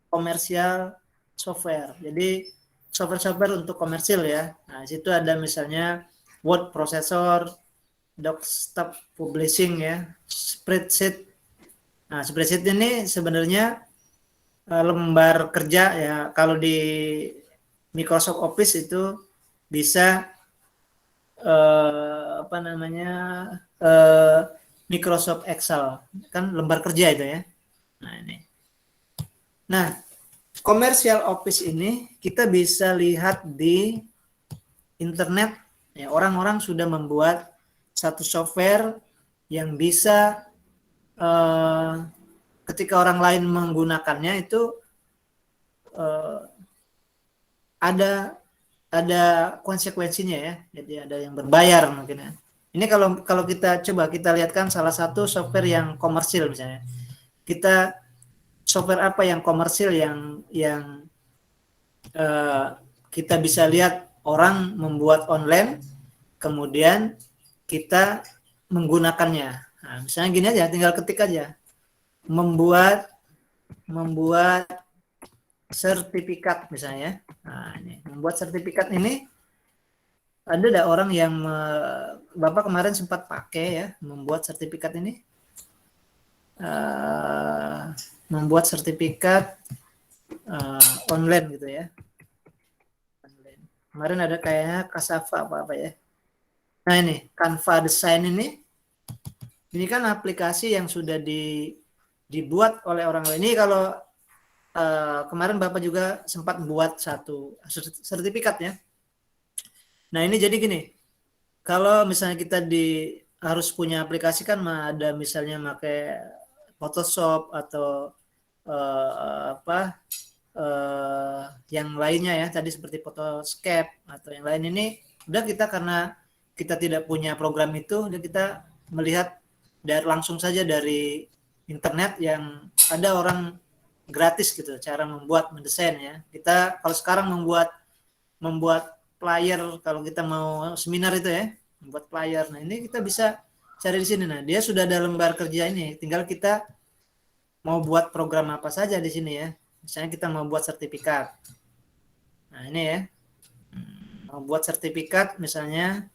komersial software. Jadi software-software untuk komersil ya. Nah, di situ ada misalnya word processor, desktop publishing ya, spreadsheet. Nah, spreadsheet ini sebenarnya lembar kerja ya. Kalau di Microsoft Office itu bisa apa namanya Microsoft Excel, kan lembar kerja itu ya. Nah, ini. Nah, commercial Office ini kita bisa lihat di internet ya, orang-orang sudah membuat satu software yang bisa ketika orang lain menggunakannya itu ada konsekuensinya ya. Jadi ada yang berbayar mungkin ya. Ini kalau kita coba kita lihatkan salah satu software yang komersil misalnya. Kita software apa yang komersil yang kita bisa lihat orang membuat online, kemudian kita menggunakannya. Nah, misalnya gini aja, tinggal ketik aja, membuat sertifikat misalnya. Nah, ini membuat sertifikat ini ada orang yang Bapak kemarin sempat pakai ya, membuat sertifikat ini, membuat sertifikat online gitu ya. Kemarin ada kayaknya Kasava apa ya. Nah, ini Canva Design ini kan aplikasi yang sudah dibuat oleh orang lain. Ini kalau kemarin Bapak juga sempat buat satu sertifikat ya. Nah, ini jadi gini. Kalau misalnya kita harus punya aplikasi kan ada misalnya pakai Photoshop atau yang lainnya ya, tadi seperti Photoscape atau yang lain. Ini udah kita, karena kita tidak punya program itu, udah kita melihat langsung saja dari internet yang ada orang gratis gitu cara mendesain ya. Kita kalau sekarang membuat flyer, kalau kita mau seminar itu ya, membuat flyer. Nah, ini kita bisa cari di sini. Nah, dia sudah ada lembar kerja ini, tinggal kita mau buat program apa saja di sini ya. Misalnya kita mau buat sertifikat. Nah, ini ya. Mau buat sertifikat misalnya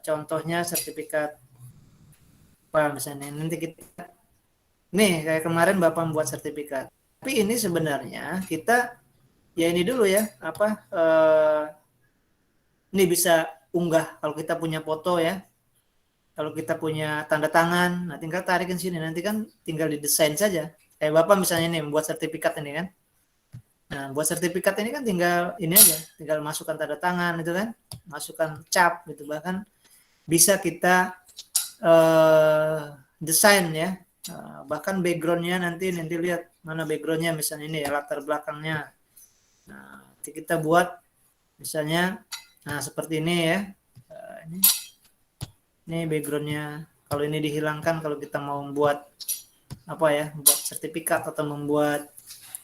contohnya sertifikat apa misalnya, nanti kita nih kayak kemarin Bapak membuat sertifikat. Tapi ini sebenarnya kita ya ini dulu ya, ini bisa unggah kalau kita punya foto ya. Kalau kita punya tanda tangan, nah tinggal tarikin sini, nanti kan tinggal didesain saja. Kayak Bapak misalnya nih membuat sertifikat ini kan. Nah, buat sertifikat ini kan tinggal ini aja, tinggal masukkan tanda tangan itu kan, masukkan cap gitu, bahkan bisa kita desain ya, bahkan backgroundnya nanti lihat mana backgroundnya, misalnya ini ya latar belakangnya. Nah, nanti kita buat misalnya, nah seperti ini ya, ini backgroundnya. Kalau ini dihilangkan, kalau kita mau membuat apa ya, membuat sertifikat atau membuat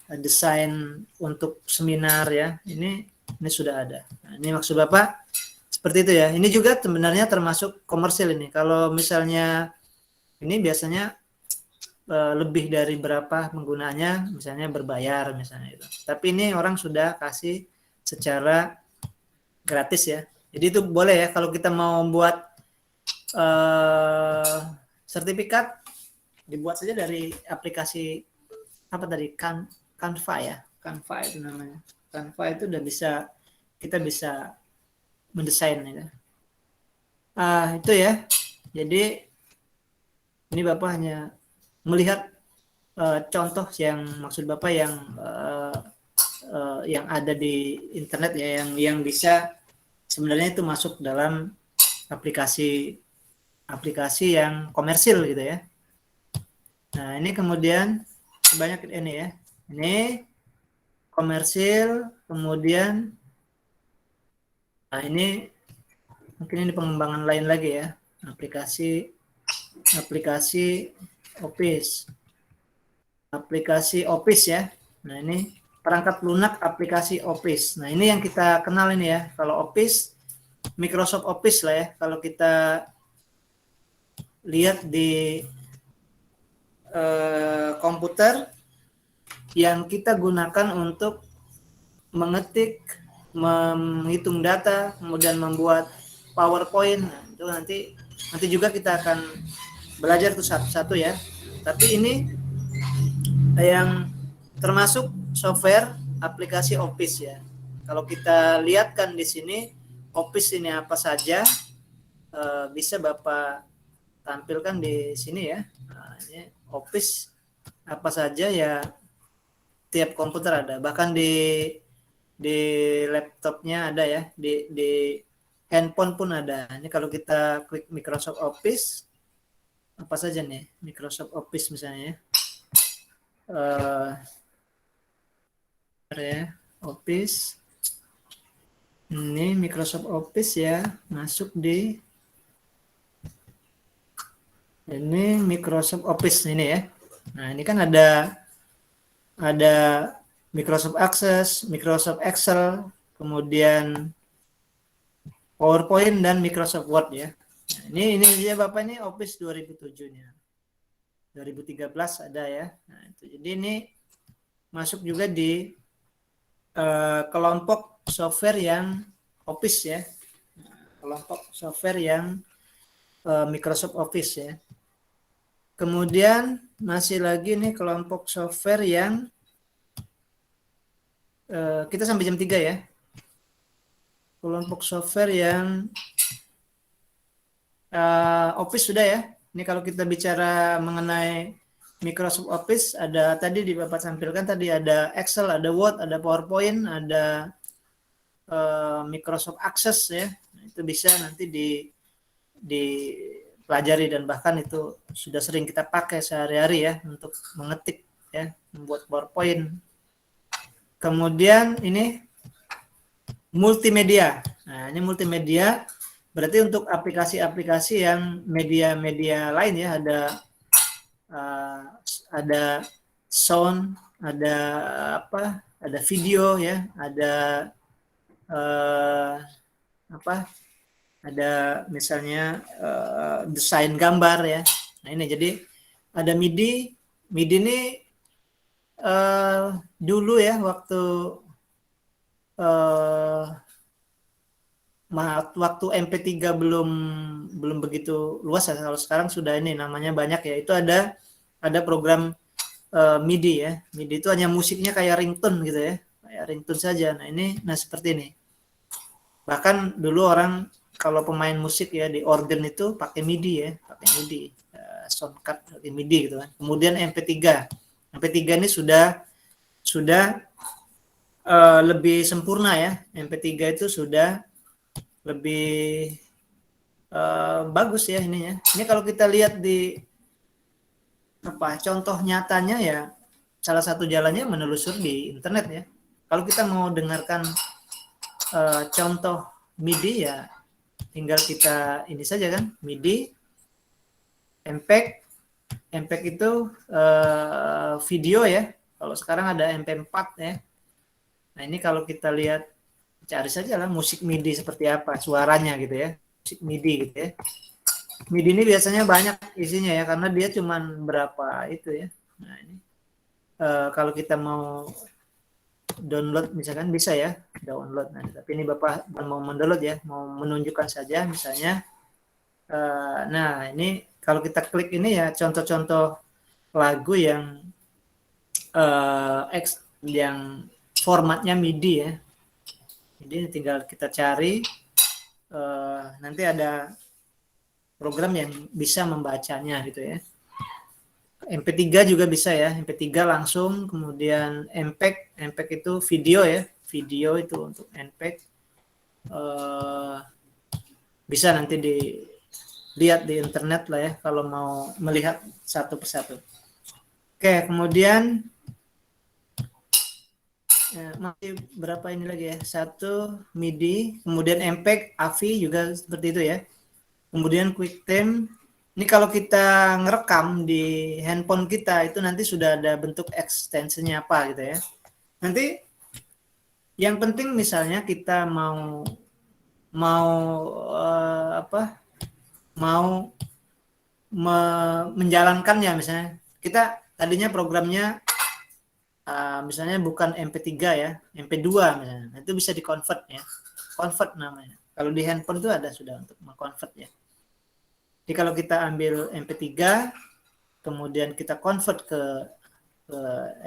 desain untuk seminar ya, ini sudah ada. Nah, ini maksud Bapak seperti itu ya. Ini juga sebenarnya termasuk komersil ini. Kalau misalnya ini biasanya lebih dari berapa penggunanya, misalnya berbayar misalnya itu. Tapi ini orang sudah kasih secara gratis ya. Jadi itu boleh ya kalau kita mau membuat sertifikat, dibuat saja dari aplikasi apa tadi, Canva ya, Canva itu namanya. Canva itu udah bisa, kita bisa mendesain ya. Itu ya. Jadi ini Bapak hanya melihat contoh yang maksud Bapak yang ada di internet ya, yang bisa sebenarnya itu masuk dalam aplikasi yang komersil gitu ya. Nah, ini kemudian banyak ini ya. Ini komersil, kemudian nah ini mungkin ini pengembangan lain lagi ya. Aplikasi Office. Aplikasi Office ya. Nah, ini perangkat lunak aplikasi Office. Nah, ini yang kita kenal ini ya. Kalau Office, Microsoft Office lah ya. Kalau kita lihat di komputer yang kita gunakan untuk mengetik, menghitung data, kemudian membuat PowerPoint. Nah, itu nanti juga kita akan belajar tuh satu-satu ya. Tapi ini yang termasuk software aplikasi Office ya. Kalau kita lihatkan di sini Office ini apa saja, bisa Bapak tampilkan di sini ya. Nah, ini Office apa saja ya, tiap komputer ada, bahkan di laptopnya ada ya, di handphone pun ada. Ini kalau kita klik Microsoft Office, apa saja nih Microsoft Office misalnya ya, Office ini Microsoft Office ya, masuk di ini Microsoft Office ini ya. Nah, ini kan ada Microsoft Access, Microsoft Excel, kemudian PowerPoint dan Microsoft Word ya. Nah, ini dia Bapak, ini Office 2007-nya. 2013 ada ya. Nah, itu. Jadi ini masuk juga di kelompok software yang Office ya. Kelompok software yang Microsoft Office ya. Kemudian masih lagi nih kelompok software yang kita sampai jam 3 ya. Kelompok software yang Office sudah ya. Ini kalau kita bicara mengenai Microsoft Office, ada tadi di Bapak tampilkan tadi ada Excel, ada Word, ada PowerPoint, ada Microsoft Access ya. Itu bisa nanti dipelajari dan bahkan itu sudah sering kita pakai sehari-hari ya untuk mengetik ya, membuat PowerPoint. Kemudian ini multimedia. Nah, ini multimedia berarti untuk aplikasi-aplikasi yang media-media lain ya, ada sound, ada ada video ya, ada ada misalnya desain gambar ya. Nah, ini jadi ada MIDI ini dulu ya waktu MP3 belum begitu luas ya. Kalau sekarang sudah ini namanya banyak ya. Itu ada program MIDI ya. MIDI itu hanya musiknya kayak ringtone gitu ya. Kayak ringtone saja. Nah, seperti ini. Bahkan dulu orang kalau pemain musik ya di organ itu pakai MIDI ya, pakai MIDI. Sound card pakai MIDI gitu kan. Kemudian MP3 ini sudah lebih sempurna ya. MP3 itu sudah lebih bagus ya ininya. Ini kalau kita lihat di contoh nyatanya ya, salah satu jalannya menelusuri di internet ya. Kalau kita mau dengarkan contoh MIDI ya, tinggal kita ini saja kan, MIDI, MPEG itu video ya. Kalau sekarang ada MP4 ya. Nah, ini kalau kita lihat, cari saja lah musik MIDI seperti apa suaranya gitu ya, musik MIDI gitu ya. MIDI ini biasanya banyak isinya ya, karena dia cuman berapa itu ya. Nah, ini kalau kita mau download misalkan bisa ya, download. Nah, tapi ini Bapak mau mendownload ya, mau menunjukkan saja misalnya. Nah, ini kalau kita klik ini ya, contoh-contoh lagu yang formatnya MIDI ya. Jadi tinggal kita cari, nanti ada program yang bisa membacanya gitu ya. MP3 juga bisa ya, MP3 langsung, kemudian MPEG itu video ya, video itu untuk MPEG. Bisa nanti dilihat di internet lah ya kalau mau melihat satu persatu. Oke, kemudian masih berapa ini lagi ya? Satu MIDI, kemudian MPEG, AVI juga seperti itu ya. Kemudian QuickTime. Ini kalau kita ngerekam di handphone kita itu nanti sudah ada bentuk ekstensinya apa gitu ya. Nanti yang penting misalnya kita mau menjalankannya, misalnya kita tadinya programnya misalnya bukan MP3 ya, MP2 misalnya. Itu bisa di-convert ya. Convert namanya. Kalau di handphone itu ada sudah untuk meng-convert ya. Jadi kalau kita ambil MP3 kemudian kita convert ke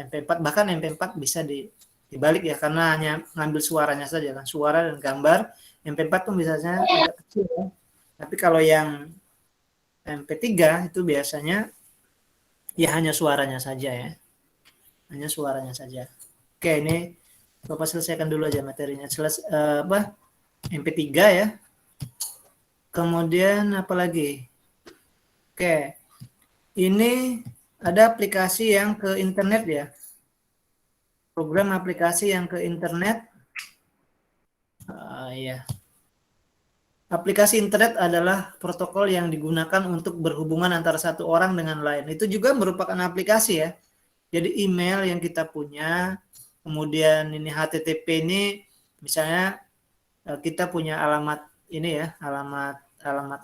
MP4, bahkan MP4 bisa dibalik ya, karena hanya ngambil suaranya saja kan, suara dan gambar. MP4 tuh biasanya agak kecil ya. Tapi kalau yang MP3 itu biasanya ya hanya suaranya saja ya. Hanya suaranya saja. Oke, ini Bapak selesaikan dulu aja materinya. MP3 ya. Kemudian apa lagi? Oke. Ini ada aplikasi yang ke internet ya. Program aplikasi yang ke internet. Ya. Aplikasi internet adalah protokol yang digunakan untuk berhubungan antara satu orang dengan lain. Itu juga merupakan aplikasi ya. Jadi email yang kita punya, kemudian ini HTTP ini, misalnya kita punya alamat ini ya, alamat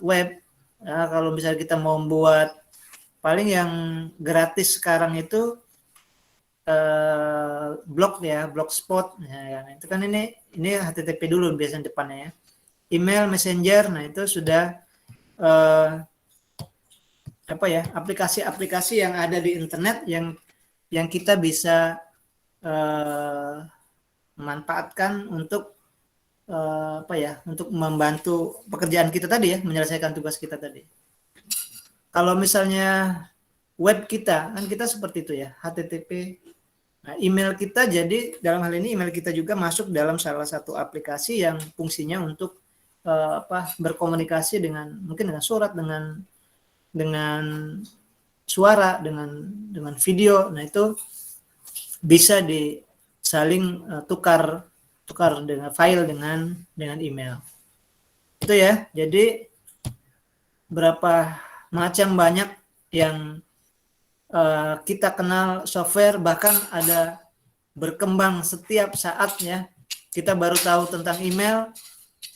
web. Ya, kalau misalnya kita mau membuat, paling yang gratis sekarang itu blog ya, blogspot. Ya, itu kan ini HTTP dulu biasanya depannya ya. Email, messenger, nah itu sudah aplikasi-aplikasi yang ada di internet yang kita bisa manfaatkan untuk untuk membantu pekerjaan kita tadi ya, menyelesaikan tugas kita tadi. Kalau misalnya web kita, kan kita seperti itu ya, HTTP. Nah, email kita, jadi dalam hal ini email kita juga masuk dalam salah satu aplikasi yang fungsinya untuk berkomunikasi mungkin dengan surat, dengan suara, dengan video. Nah, itu bisa saling tukar dengan file dengan email. Itu ya. Jadi berapa macam banyak yang kita kenal software, bahkan ada berkembang setiap saat ya. Kita baru tahu tentang email,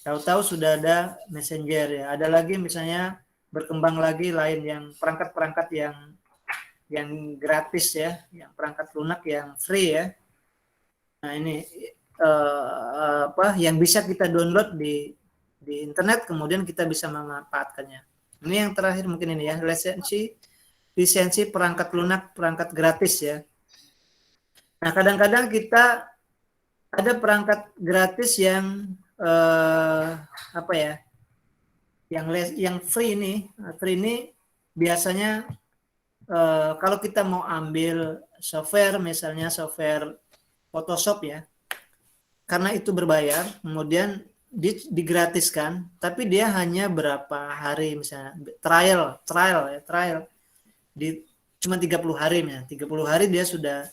tahu-tahu sudah ada messenger ya. Ada lagi misalnya berkembang lagi lain yang perangkat-perangkat yang gratis ya, yang perangkat lunak yang free ya. Nah, ini yang bisa kita download di internet, kemudian kita bisa memanfaatkannya. Ini yang terakhir mungkin ini ya, lisensi perangkat lunak, perangkat gratis ya. Nah, kadang-kadang kita ada perangkat gratis yang yang free ini biasanya kalau kita mau ambil software, misalnya software Photoshop ya, karena itu berbayar, kemudian digratiskan, tapi dia hanya berapa hari, misalnya trial cuma 30 hari ya. 30 hari dia sudah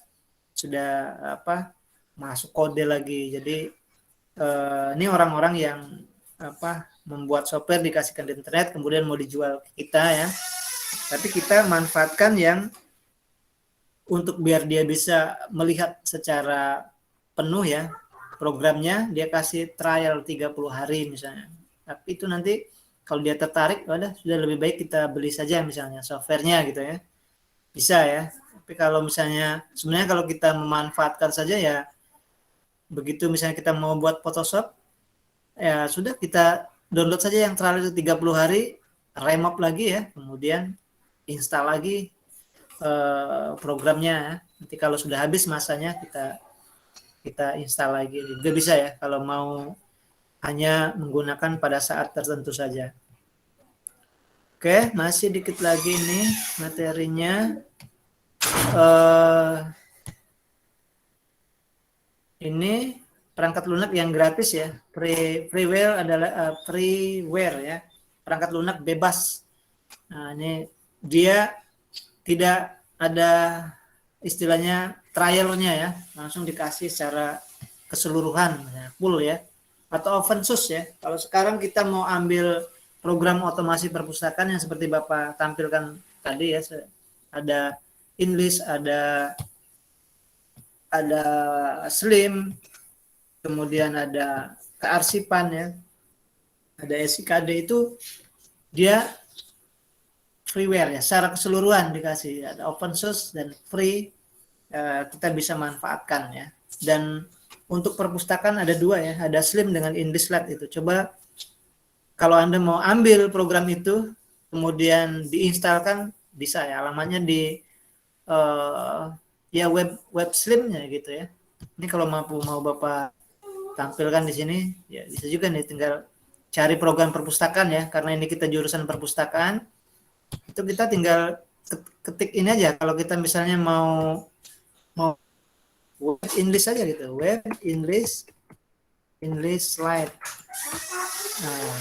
masuk kode lagi. Jadi ini orang-orang yang membuat software, dikasihkan di internet, kemudian mau dijual ke kita ya. Tapi kita manfaatkan yang untuk biar dia bisa melihat secara penuh ya programnya, dia kasih trial 30 hari misalnya. Tapi itu nanti kalau dia tertarik, sudah lebih baik kita beli saja misalnya softwarenya gitu ya. Bisa ya. Tapi kalau misalnya, sebenarnya kalau kita memanfaatkan saja ya, begitu misalnya kita mau buat Photoshop, ya sudah kita download saja yang trial itu 30 hari, remap lagi ya, kemudian install lagi programnya. Nanti kalau sudah habis masanya kita install lagi. Juga bisa ya kalau mau hanya menggunakan pada saat tertentu saja. Oke, masih dikit lagi nih materinya. eh, ini perangkat lunak yang gratis ya. Freeware adalah freeware ya. Perangkat lunak bebas. Nah, ini dia tidak ada istilahnya trialnya ya, langsung dikasih secara keseluruhan ya, full ya, atau open source ya. Kalau sekarang kita mau ambil program otomasi perpustakaan yang seperti Bapak tampilkan tadi ya, ada English, ada Slim, kemudian ada kearsipan ya, ada SIKD, itu dia freeware ya, secara keseluruhan dikasih, ada open source dan free, kita bisa manfaatkan ya. Dan untuk perpustakaan ada dua ya, ada Slim dengan InDesign itu. Coba kalau Anda mau ambil program itu kemudian diinstalkan, bisa ya, alamatnya di ya web Slimnya gitu ya. Ini kalau mau Bapak tampilkan di sini ya, bisa juga nih, tinggal cari program perpustakaan ya, karena ini kita jurusan perpustakaan. Itu kita tinggal ketik ini aja. Kalau kita misalnya mau web English aja gitu, web English slide. Nah,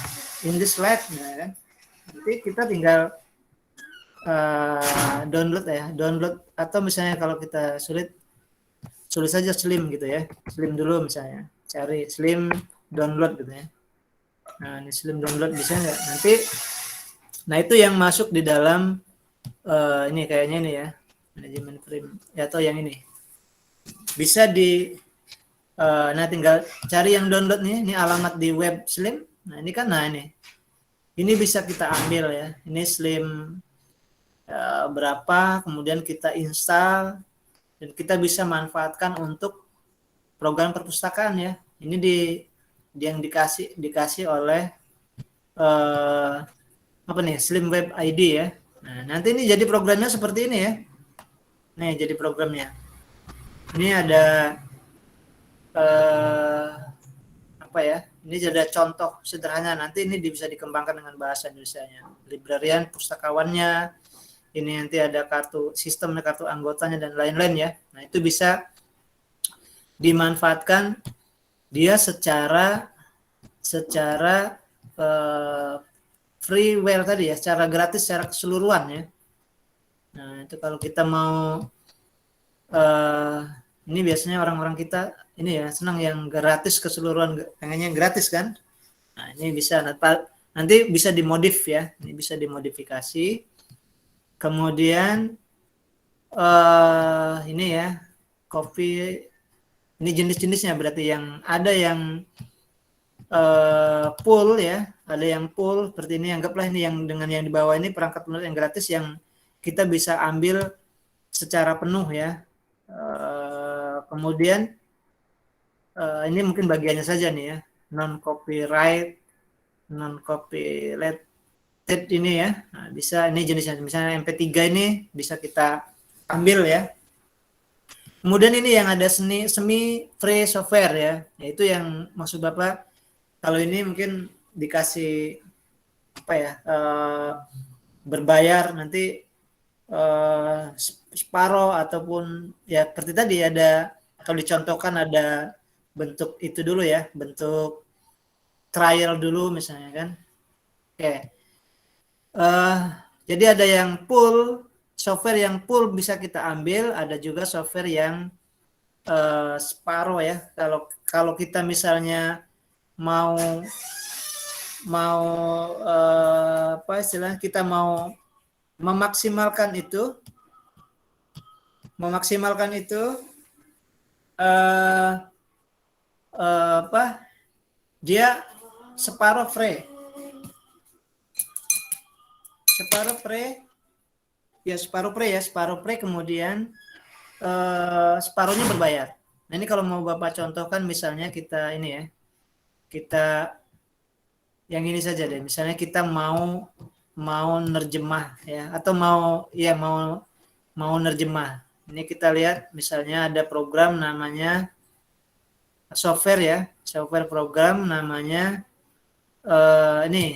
English slide, nah kan. Nanti kita tinggal download, atau misalnya kalau kita sulit saja Slim gitu ya, Slim dulu misalnya, cari Slim download gitu ya. Nah, ini Slim download bisa nggak? Nanti, nah itu yang masuk di dalam ini kayaknya ini ya, manajemen frame ya, atau yang ini bisa di nah tinggal cari yang download nih, ini alamat di web Slim. Nah ini kan, nah ini bisa kita ambil ya, ini Slim berapa, kemudian kita install dan kita bisa manfaatkan untuk program perpustakaan ya. Ini yang dikasih oleh apa nih, Slim Web ID ya. Nah, nanti ini jadi programnya seperti ini ya. Nih jadi programnya. Ini ada apa ya? Ini ada contoh sederhana. Nanti ini bisa dikembangkan dengan bahasa Indonesianya. Librarian, pustakawannya. Ini nanti ada kartu sistemnya, kartu anggotanya dan lain-lain ya. Nah, itu bisa dimanfaatkan dia secara freeware tadi ya, secara gratis, secara keseluruhan ya. Nah, itu kalau kita mau ini biasanya orang-orang kita ini ya senang yang gratis keseluruhan, pengennya yang gratis kan. Nah, ini bisa nanti bisa dimodif ya. Ini bisa dimodifikasi. Kemudian ini ya, copy, ini jenis-jenisnya berarti yang ada yang pool ya, ada yang pool seperti ini, anggaplah ini yang dengan yang di bawah ini perangkat lunak yang gratis yang kita bisa ambil secara penuh ya. Kemudian ini mungkin bagiannya saja nih ya, non copyright ini ya. Nah, bisa ini jenisnya, misalnya MP3 ini bisa kita ambil ya. Kemudian ini yang ada semi free software ya, yaitu yang maksud Bapak kalau ini mungkin dikasih apa ya, berbayar nanti separuh, ataupun ya seperti tadi ada, kalau dicontohkan ada bentuk itu dulu ya, bentuk trial dulu misalnya kan. Oke. Jadi ada yang full, software yang full bisa kita ambil, ada juga software yang separuh ya. Kalau kita misalnya mau apa istilahnya, kita mau memaksimalkan itu apa, dia separuh free kemudian separuhnya berbayar. Nah, ini kalau mau Bapak contohkan misalnya kita ini ya, kita yang ini saja deh, misalnya kita mau nerjemah ya, atau mau nerjemah. Ini kita lihat misalnya ada program namanya software program namanya ini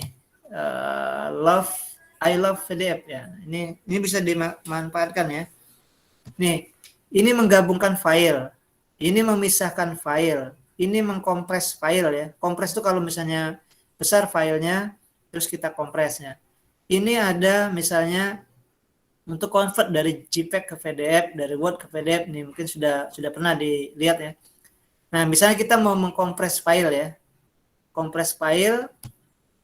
I love PDF ya. Ini bisa dimanfaatkan ya. Nih, ini menggabungkan file, ini memisahkan file, ini mengkompres file ya. Kompres itu kalau misalnya besar filenya, terus kita kompresnya. Ini ada misalnya untuk convert dari JPEG ke PDF, dari Word ke PDF, nih mungkin sudah pernah dilihat ya. Nah, misalnya kita mau mengkompres file ya, kompres file,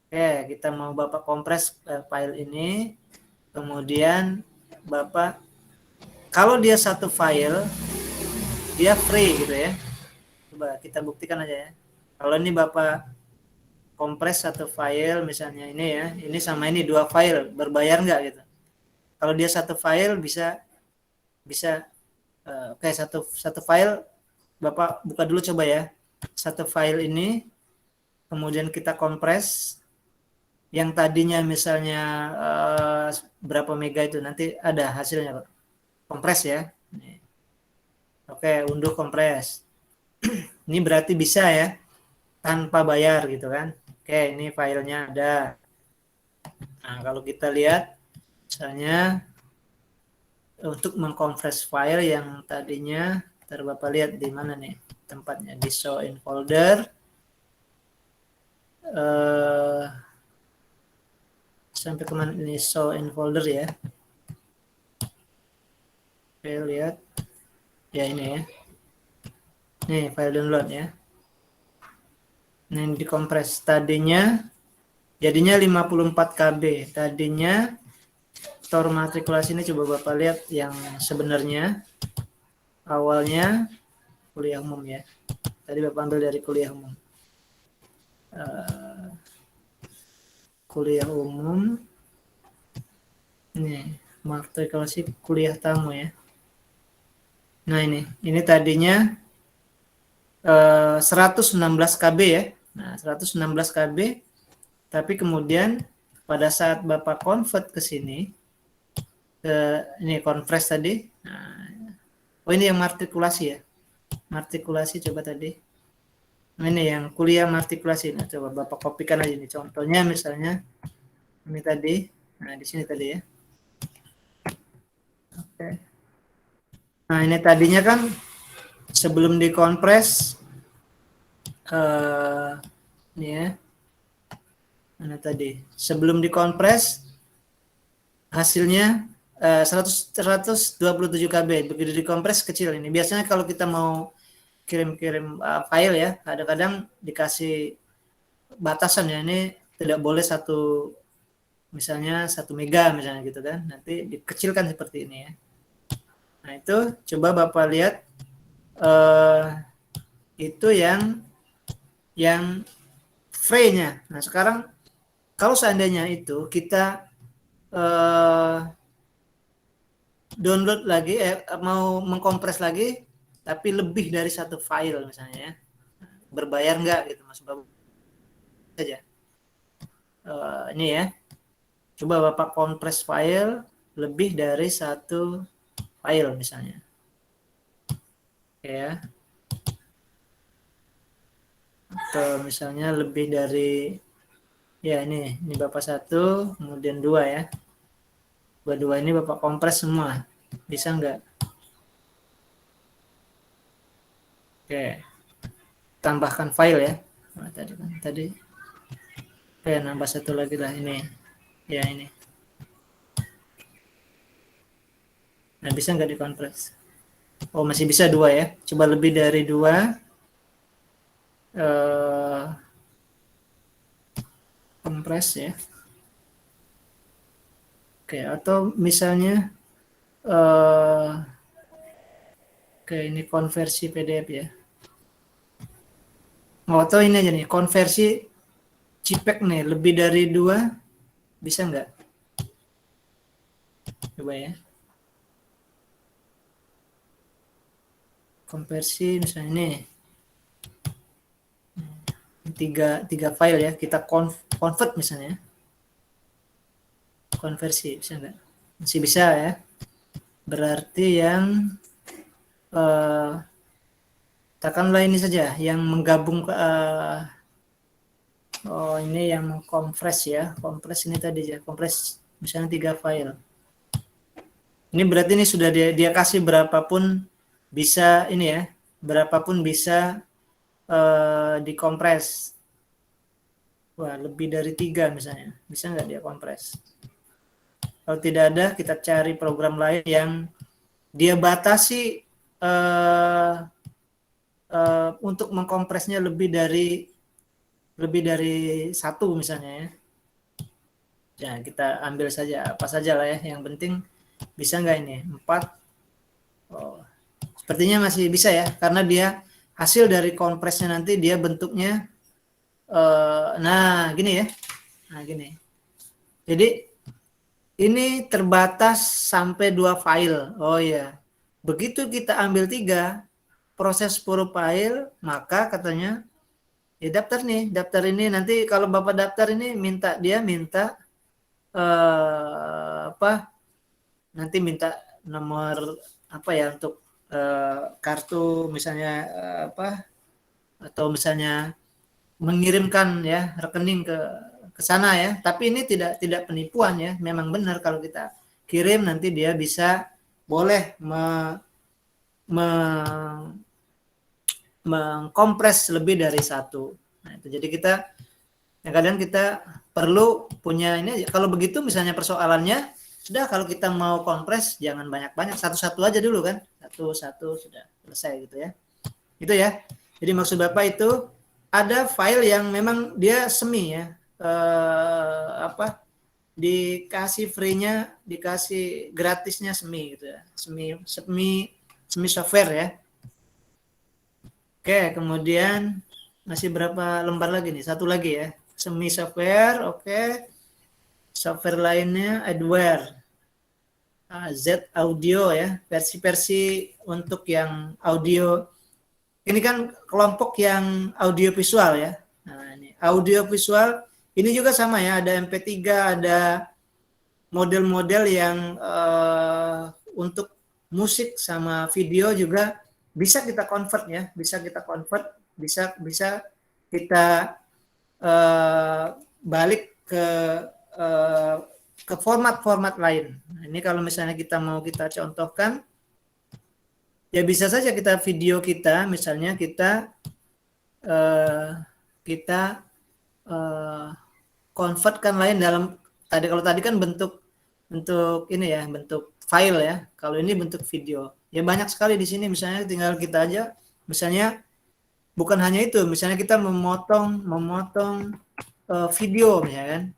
oke, kita mau Bapak kompres file ini, kemudian Bapak, kalau dia satu file, dia free gitu ya. Coba kita buktikan aja ya. Kalau ini Bapak kompres satu file, misalnya ini ya, ini sama ini 2 file, berbayar nggak gitu? Kalau dia satu file bisa oke, satu file Bapak buka dulu coba ya. Satu file ini kemudian kita kompres yang tadinya misalnya berapa mega itu nanti ada hasilnya Pak. Kompres ya. Oke, unduh kompres. Ini berarti bisa ya tanpa bayar gitu kan. Oke, ini filenya ada. Nah, kalau kita lihat misalnya untuk mengkompres file yang tadinya, ntar Bapak lihat di mana nih tempatnya, di show in folder. Sampai kemana ini show in folder ya. Oke, lihat. Ya ini ya. Nih file download ya. Nah, ini dikompres. Tadinya jadinya 54 KB. Tadinya Tor matrikulasi ini coba Bapak lihat yang sebenarnya awalnya kuliah umum ya. Tadi Bapak ambil dari kuliah umum. Kuliah umum. Ini matrikulasi kuliah tamu ya. Nah ini tadinya 116 KB ya. Nah 116 KB. Tapi kemudian pada saat Bapak convert ke sini, ini konfres tadi. Nah, oh ini yang matrikulasi ya. Matrikulasi coba tadi. Nah, ini yang kuliah matrikulasi. Nah, coba Bapak kopikan aja nih. Contohnya misalnya ini tadi. Nah, di sini tadi ya. Oke. Nah, ini tadinya kan sebelum dikompres ini ya. Mana tadi? Sebelum dikompres hasilnya 127 KB, begitu dikompres kecil ini. Biasanya kalau kita mau kirim-kirim file ya, kadang-kadang dikasih batasan ya, ini tidak boleh misalnya 1 mega misalnya gitu kan, nanti dikecilkan seperti ini ya. Nah itu coba Bapak lihat itu yang free-nya. Nah sekarang kalau seandainya itu kita download lagi, mau mengkompres lagi, tapi lebih dari 1 file misalnya ya, berbayar nggak gitu Mas Bapak saja. Ini ya, coba Bapak kompres file lebih dari 1 file misalnya. Oke ya. Atau misalnya lebih dari, ya ini Bapak 1, kemudian 2 ya. Dua ini Bapak kompres semua, bisa nggak? Oke, tambahkan file ya. Nah, tadi. Oke, nambah 1 lagi lah ini. Ya ini. Nah bisa nggak dikompres? Oh masih bisa 2 ya. Coba lebih dari 2. Kompres ya. Oke, atau misalnya ini konversi PDF ya. Atau ini aja nih, konversi JPEG nih, lebih dari 2, bisa nggak? Coba ya. Konversi misalnya ini. 3 file ya, kita convert misalnya. Konversi bisa nggak? Masih bisa ya. Berarti yang katakanlah ini saja yang menggabung ini yang mengkompres ya. Kompres ini tadi ya, kompres misalnya 3 file. Ini berarti ini sudah dia kasih berapapun bisa ini ya, berapapun bisa dikompres. Wah, lebih dari 3 misalnya. Bisa nggak dia kompres? Kalau tidak ada, kita cari program lain yang dia batasi untuk mengkompresnya lebih dari 1 misalnya ya. Ya, kita ambil saja apa saja lah ya. Yang penting bisa nggak ini? 4. Oh, sepertinya masih bisa ya, karena dia hasil dari kompresnya nanti dia bentuknya nah gini ya. Nah gini. Jadi ini terbatas sampai 2 file. Oh ya. Begitu kita ambil 3 proses profile, maka katanya ya daftar nih. Daftar ini nanti kalau Bapak daftar ini minta nanti minta nomor apa ya untuk kartu misalnya atau misalnya mengirimkan ya rekening ke sana ya. Tapi ini tidak penipuan ya. Memang benar kalau kita kirim nanti dia bisa boleh mengkompres lebih dari 1. Nah, itu jadi kadang kita perlu punya ini. Kalau begitu misalnya persoalannya sudah, kalau kita mau kompres jangan banyak-banyak, satu-satu aja dulu kan. Satu sudah selesai gitu ya. Itu ya. Jadi maksud Bapak itu ada file yang memang dia semi ya, dikasih free-nya, dikasih gratisnya semi gitu ya, semi software ya. Oke, kemudian masih berapa lembar lagi nih? 1 lagi ya, semi software. Oke, software lainnya adware, Z audio ya, versi untuk yang audio. Ini kan kelompok yang audio visual ya. Nah, ini audio visual ini juga sama ya, ada MP3, ada model-model yang untuk musik sama video juga bisa kita convert ya, bisa kita balik ke format-format lain. Nah, ini kalau misalnya kita contohkan, ya bisa saja kita video kita, misalnya kita convertkan lain dalam kalau tadi kan bentuk ini ya, bentuk file ya. Kalau ini bentuk video. Ya banyak sekali di sini, misalnya tinggal kita aja, misalnya bukan hanya itu, misalnya kita memotong video misalnya kan.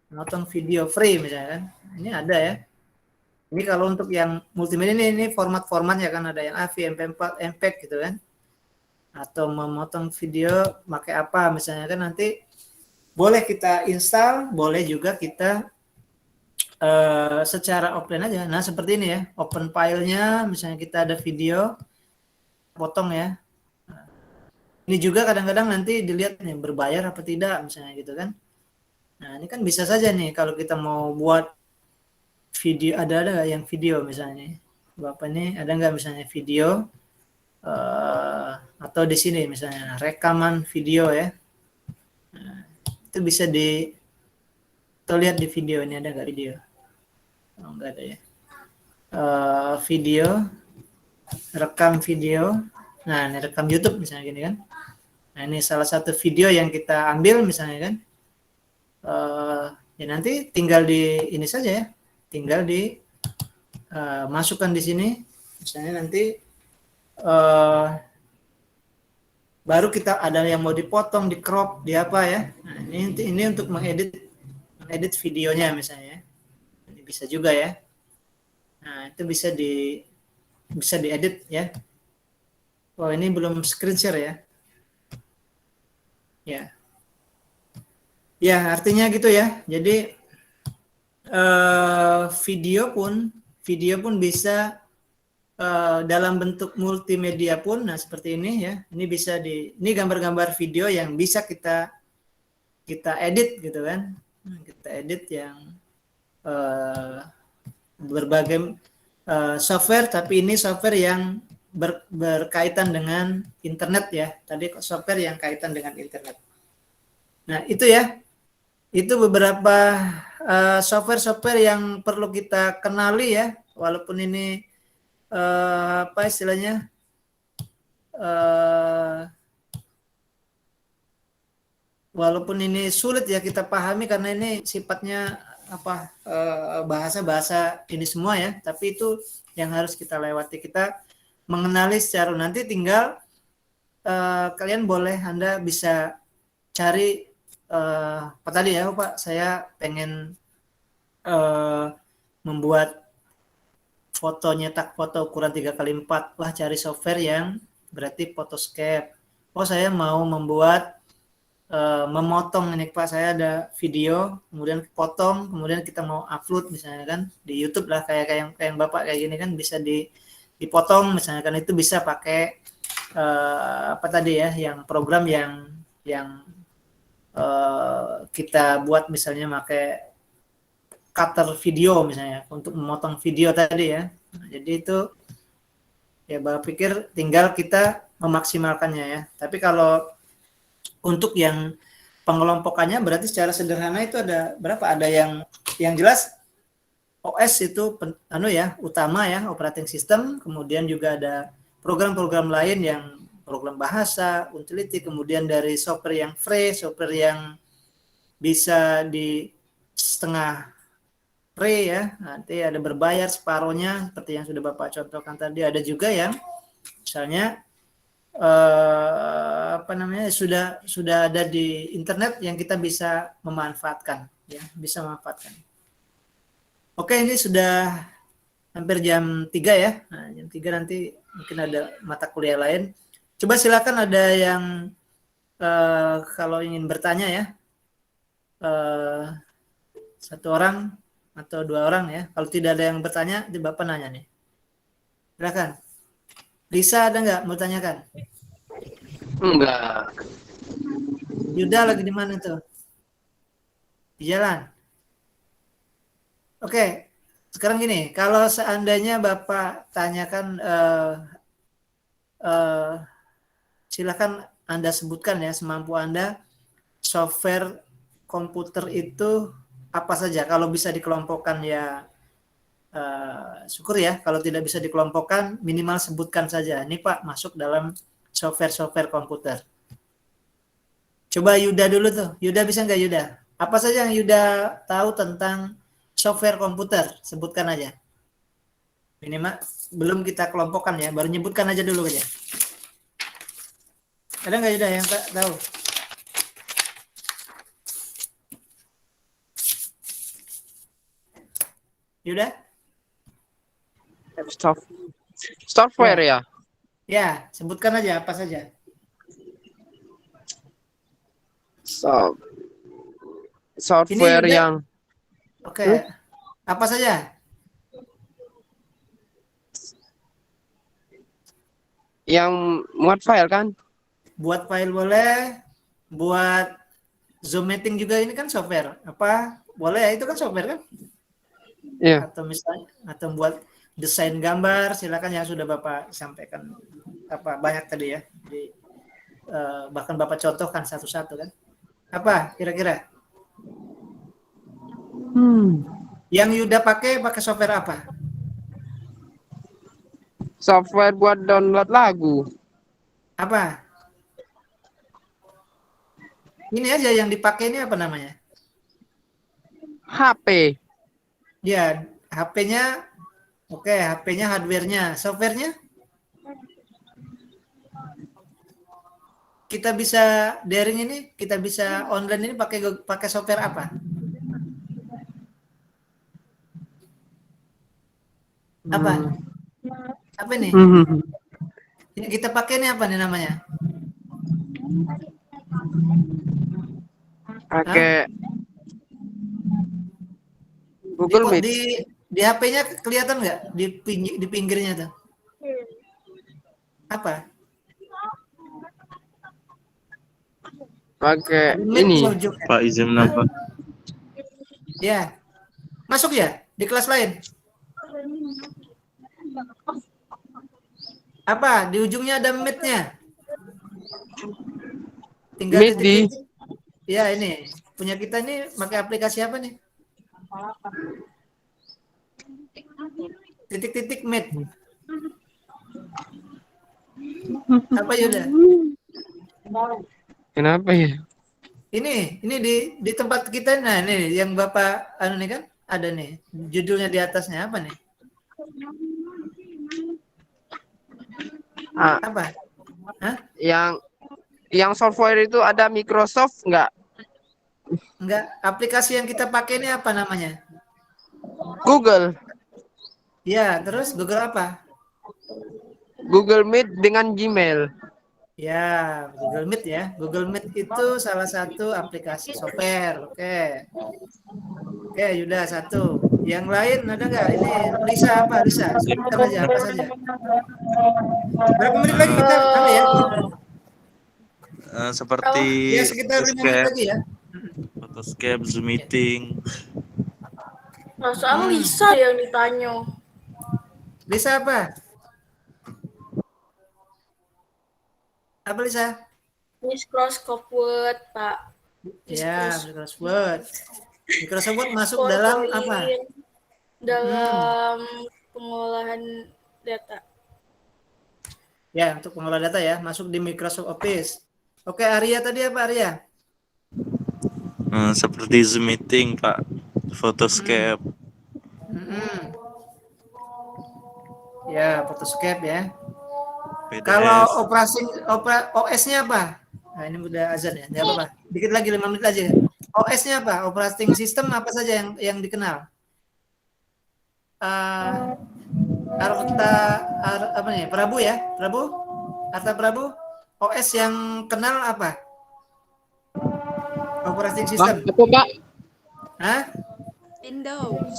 Memotong video free misalnya kan. Ini ada ya. Ini kalau untuk yang multimedia ini format-format ya kan, ada yang AVI, MP4, MPEG gitu kan. Atau memotong video pakai apa misalnya kan, nanti boleh kita install, boleh juga kita secara offline aja. Nah, seperti ini ya, open file-nya misalnya kita ada video, potong ya. Ini juga kadang-kadang nanti dilihat nih berbayar apa tidak misalnya gitu kan. Nah, ini kan bisa saja nih kalau kita mau buat video, ada yang video misalnya, Bapak ini ada nggak misalnya video atau di sini misalnya rekaman video ya. Nah, itu bisa lihat di video ini, ada nggak video? Oh, nggak ada ya. Video, rekam video. Nah, ini rekam YouTube misalnya gini kan. Nah, ini salah satu video yang kita ambil misalnya kan. Ya nanti tinggal di ini saja ya. Tinggal masukkan di sini, misalnya nanti baru kita ada yang mau dipotong, di crop, di apa ya. Nah, ini untuk mengedit videonya misalnya. Ini bisa juga ya. Nah, itu bisa diedit ya. Oh, ini belum screen share ya. Ya. Ya, artinya gitu ya. Jadi video pun bisa dalam bentuk multimedia pun. Nah, seperti ini ya. Ini gambar-gambar video yang bisa kita edit gitu kan. Kita edit yang berbagai software, tapi ini software yang berkaitan dengan internet ya. Tadi software yang kaitan dengan internet. Nah, itu ya. Itu beberapa software-software yang perlu kita kenali ya, walaupun ini apa istilahnya walaupun ini sulit ya kita pahami karena ini sifatnya apa bahasa-bahasa ini semua ya, tapi itu yang harus kita lewati. Kita mengenali secara nanti tinggal kalian boleh Anda bisa cari apa tadi ya Pak, saya pengen membuat foto, nyetak foto ukuran 3x4. Wah, cari software yang berarti Photoscape. Oh, saya mau membuat memotong ini Pak, saya ada video, kemudian potong, kemudian kita mau upload misalnya kan di YouTube lah, kayak yang Bapak kayak gini kan bisa dipotong misalnya kan, itu bisa pakai apa tadi ya, yang program yang kita buat misalnya pakai cutter video misalnya untuk memotong video tadi ya. Nah, jadi itu ya Bapak pikir tinggal kita memaksimalkannya ya. Tapi kalau untuk yang pengelompokannya berarti secara sederhana itu ada berapa? Ada yang jelas OS itu utama ya, operating system, kemudian juga ada program-program lain yang program bahasa, utility, kemudian dari software yang free, software yang bisa di setengah free ya, nanti ada berbayar separohnya seperti yang sudah Bapak contohkan tadi. Ada juga yang misalnya sudah ada di internet yang kita bisa memanfaatkan ya, bisa memanfaatkan. Oke, ini sudah hampir jam 3 ya. Nah, jam 3 nanti mungkin ada mata kuliah lain. Coba silakan ada yang kalau ingin bertanya ya, satu orang atau 2 orang ya. Kalau tidak ada yang bertanya, Bapak nanya nih. Silakan. Lisa ada nggak mau tanyakan? Enggak. Yuda lagi di mana tuh? Di jalan. Oke, sekarang gini, kalau seandainya Bapak tanyakan, silakan Anda sebutkan ya semampu Anda, software komputer itu apa saja. Kalau bisa dikelompokkan ya syukur ya, kalau tidak bisa dikelompokkan minimal sebutkan saja. Ini Pak masuk dalam software komputer. Coba Yuda dulu tuh. Yuda bisa nggak Yuda? Apa saja yang Yuda tahu tentang software komputer? Sebutkan aja. Minimal belum kita kelompokkan ya, baru nyebutkan aja dulu aja. Ada nggak Yuda yang tahu? Yuda? Software ya? Ya, sebutkan aja apa saja. Software Ini Yuda, yang oke. Apa saja? muat file kan? Buat file boleh, buat Zoom meeting juga ini kan software. Apa? Boleh ya, itu kan software kan? Iya. Atau misalnya atau buat desain gambar, silakan yang sudah Bapak sampaikan apa banyak tadi ya. Jadi bahkan Bapak contohkan satu-satu kan. Apa kira-kira? Yang Yuda pakai software apa? Software buat download lagu. Apa? Ini aja yang dipakai ini apa namanya? HP. Ya, HP-nya oke, HP-nya hardware-nya, software-nya kita bisa daring ini, kita bisa online ini pakai software apa? Apa? Apa nih? Ini kita pakai ini apa nih namanya? Pakai Google Meet. Di HP-nya kelihatan nggak di pinggirnya tuh? Apa? Pakai ini. Pak izin menambah. Ya. Masuk ya di kelas lain? Apa? Di ujungnya ada Meet-nya. Tinggal Meet di. Ya ini punya kita ini pakai aplikasi apa nih? titik-titik meet. Apa Yuda? Kenapa ya? Ini di tempat kita, nah ini yang Bapak anu nih kan ada nih judulnya di atasnya apa nih? Ah, Apa? Hah? yang software itu ada Microsoft nggak? Enggak, aplikasi yang kita pakai ini apa namanya? Google. Ya, terus Google apa? Google Meet dengan Gmail. Ya, Google Meet ya. Google Meet itu salah satu aplikasi software. Oke. Oke, Yuda satu. Yang lain ada nggak? Ini Lisa apa? Lisa, sebutkan aja apa saja. Berapa menit lagi kita ada ya? Seperti Ya sekitar 5 menit Photoscape, lagi ya. Photoscape, Zoom meeting. Perasaan Lisa yang ditanya. Lisa apa? Apa Lisa? Microsoft Word, Pak. Ya, Microsoft Word. Microsoft Word masuk dalam apa? Dalam pengolahan data. Ya, untuk pengolah data ya, masuk di Microsoft Office. Oke, Arya tadi apa Arya? Seperti Zoom meeting, Pak. Photoscape. Ya, Photoscape ya. PDF. Kalau OS-nya apa? Nah, ini udah azan ya, nggak apa-apa. Dikit lagi 5 menit aja. OS-nya apa? Operating system apa saja yang dikenal? Apa nih? Prabu ya? Prabu? Arta Prabu? OS yang kenal apa? Operating system. Apa Pak? Hah? Windows.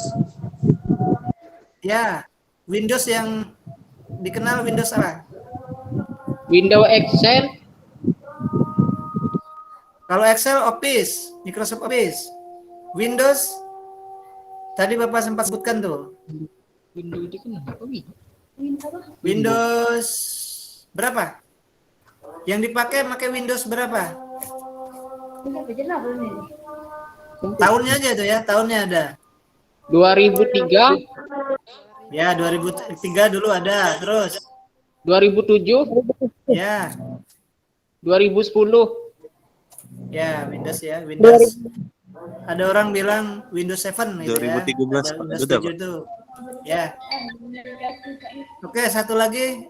Ya, Windows yang dikenal Windows apa? Windows Excel. Kalau Excel Office, Microsoft Office. Windows tadi Bapak sempat sebutkan tuh. Windows itu kenapa? Windows berapa? Yang dipakai Windows berapa? Tahunnya aja tuh ya, tahunnya ada. 2003, Ya, 2003 dulu ada, terus 2007, ya, 2010. ya Windows ya, Windows. Ada orang bilang Windows 7 gitu ya. 2013, Ada Pak. Windows Sudah, 7 tuh. Ya. Oke, satu lagi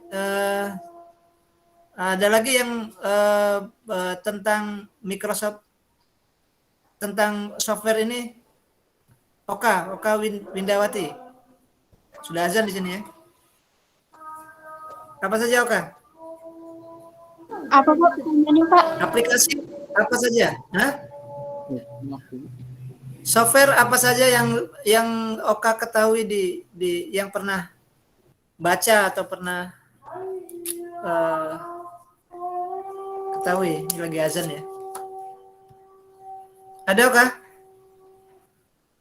ada lagi yang tentang Microsoft, tentang software ini. Oka Windawati. Sudah azan di sini ya. Apa saja Oka? Apa Pak pertanyaannya Pak? Aplikasi apa saja? Hah? Software apa saja yang Oka ketahui di yang pernah baca atau pernah ketahui? Ini lagi azan ya. Ada Oka?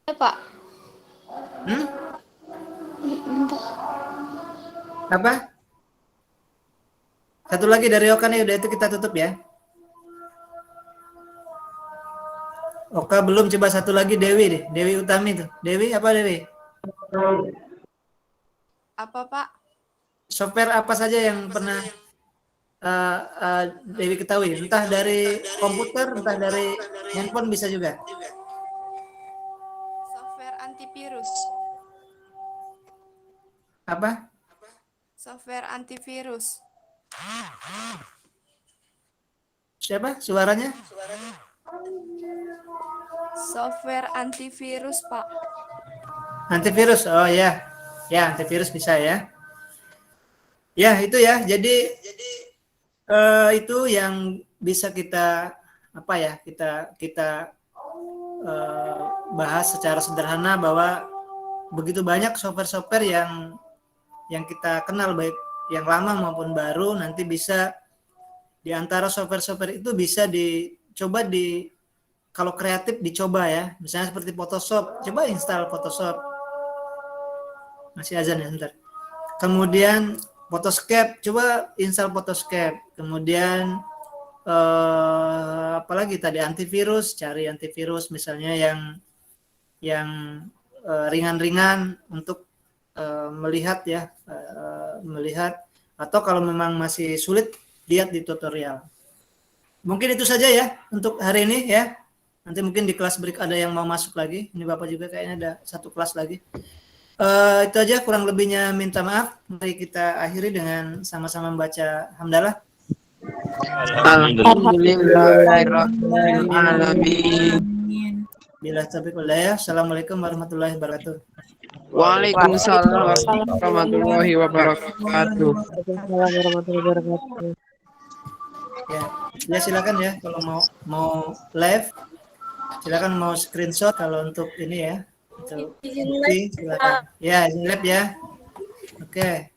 Ya Pak. Apa? Satu lagi dari Oka nih, udah itu kita tutup ya. Oka belum, coba satu lagi Dewi deh. Dewi Utami tuh. Dewi apa Dewi? Apa Pak? Software apa saja yang pernah Dewi ketahui? Entah dari komputer, entah dari handphone bisa juga. Software antivirus. Apa? Software antivirus. Siapa? Suaranya? Software antivirus, Pak. Antivirus. Oh ya. Ya, antivirus bisa ya. Ya, itu ya. Jadi itu yang bisa kita apa ya? Kita bahas secara sederhana bahwa begitu banyak software-software yang kita kenal, baik yang lama maupun baru. Nanti bisa di antara software-software itu bisa dicoba kalau kreatif dicoba ya. Misalnya seperti Photoshop, coba install Photoshop. Masih azan ya, sebentar. Kemudian Photoscape, coba install Photoscape. Kemudian apalagi tadi antivirus, cari antivirus misalnya yang ringan-ringan untuk melihat ya, melihat, atau kalau memang masih sulit lihat di tutorial. Mungkin itu saja ya untuk hari ini ya. Nanti mungkin di kelas break ada yang mau masuk lagi. Ini Bapak juga kayaknya ada satu kelas lagi. Itu aja, kurang lebihnya minta maaf. Mari kita akhiri dengan sama-sama membaca hamdalah. Alhamdulillahirrahmanirrahim. Bila taufiq wal hidayah. Assalamualaikum warahmatullahi wabarakatuh. Waalaikumsalam warahmatullahi wabarakatuh. Ya silakan ya kalau mau live, silakan mau screenshot kalau untuk ini ya. Untuk silakan. Ya, izin live ya. Oke.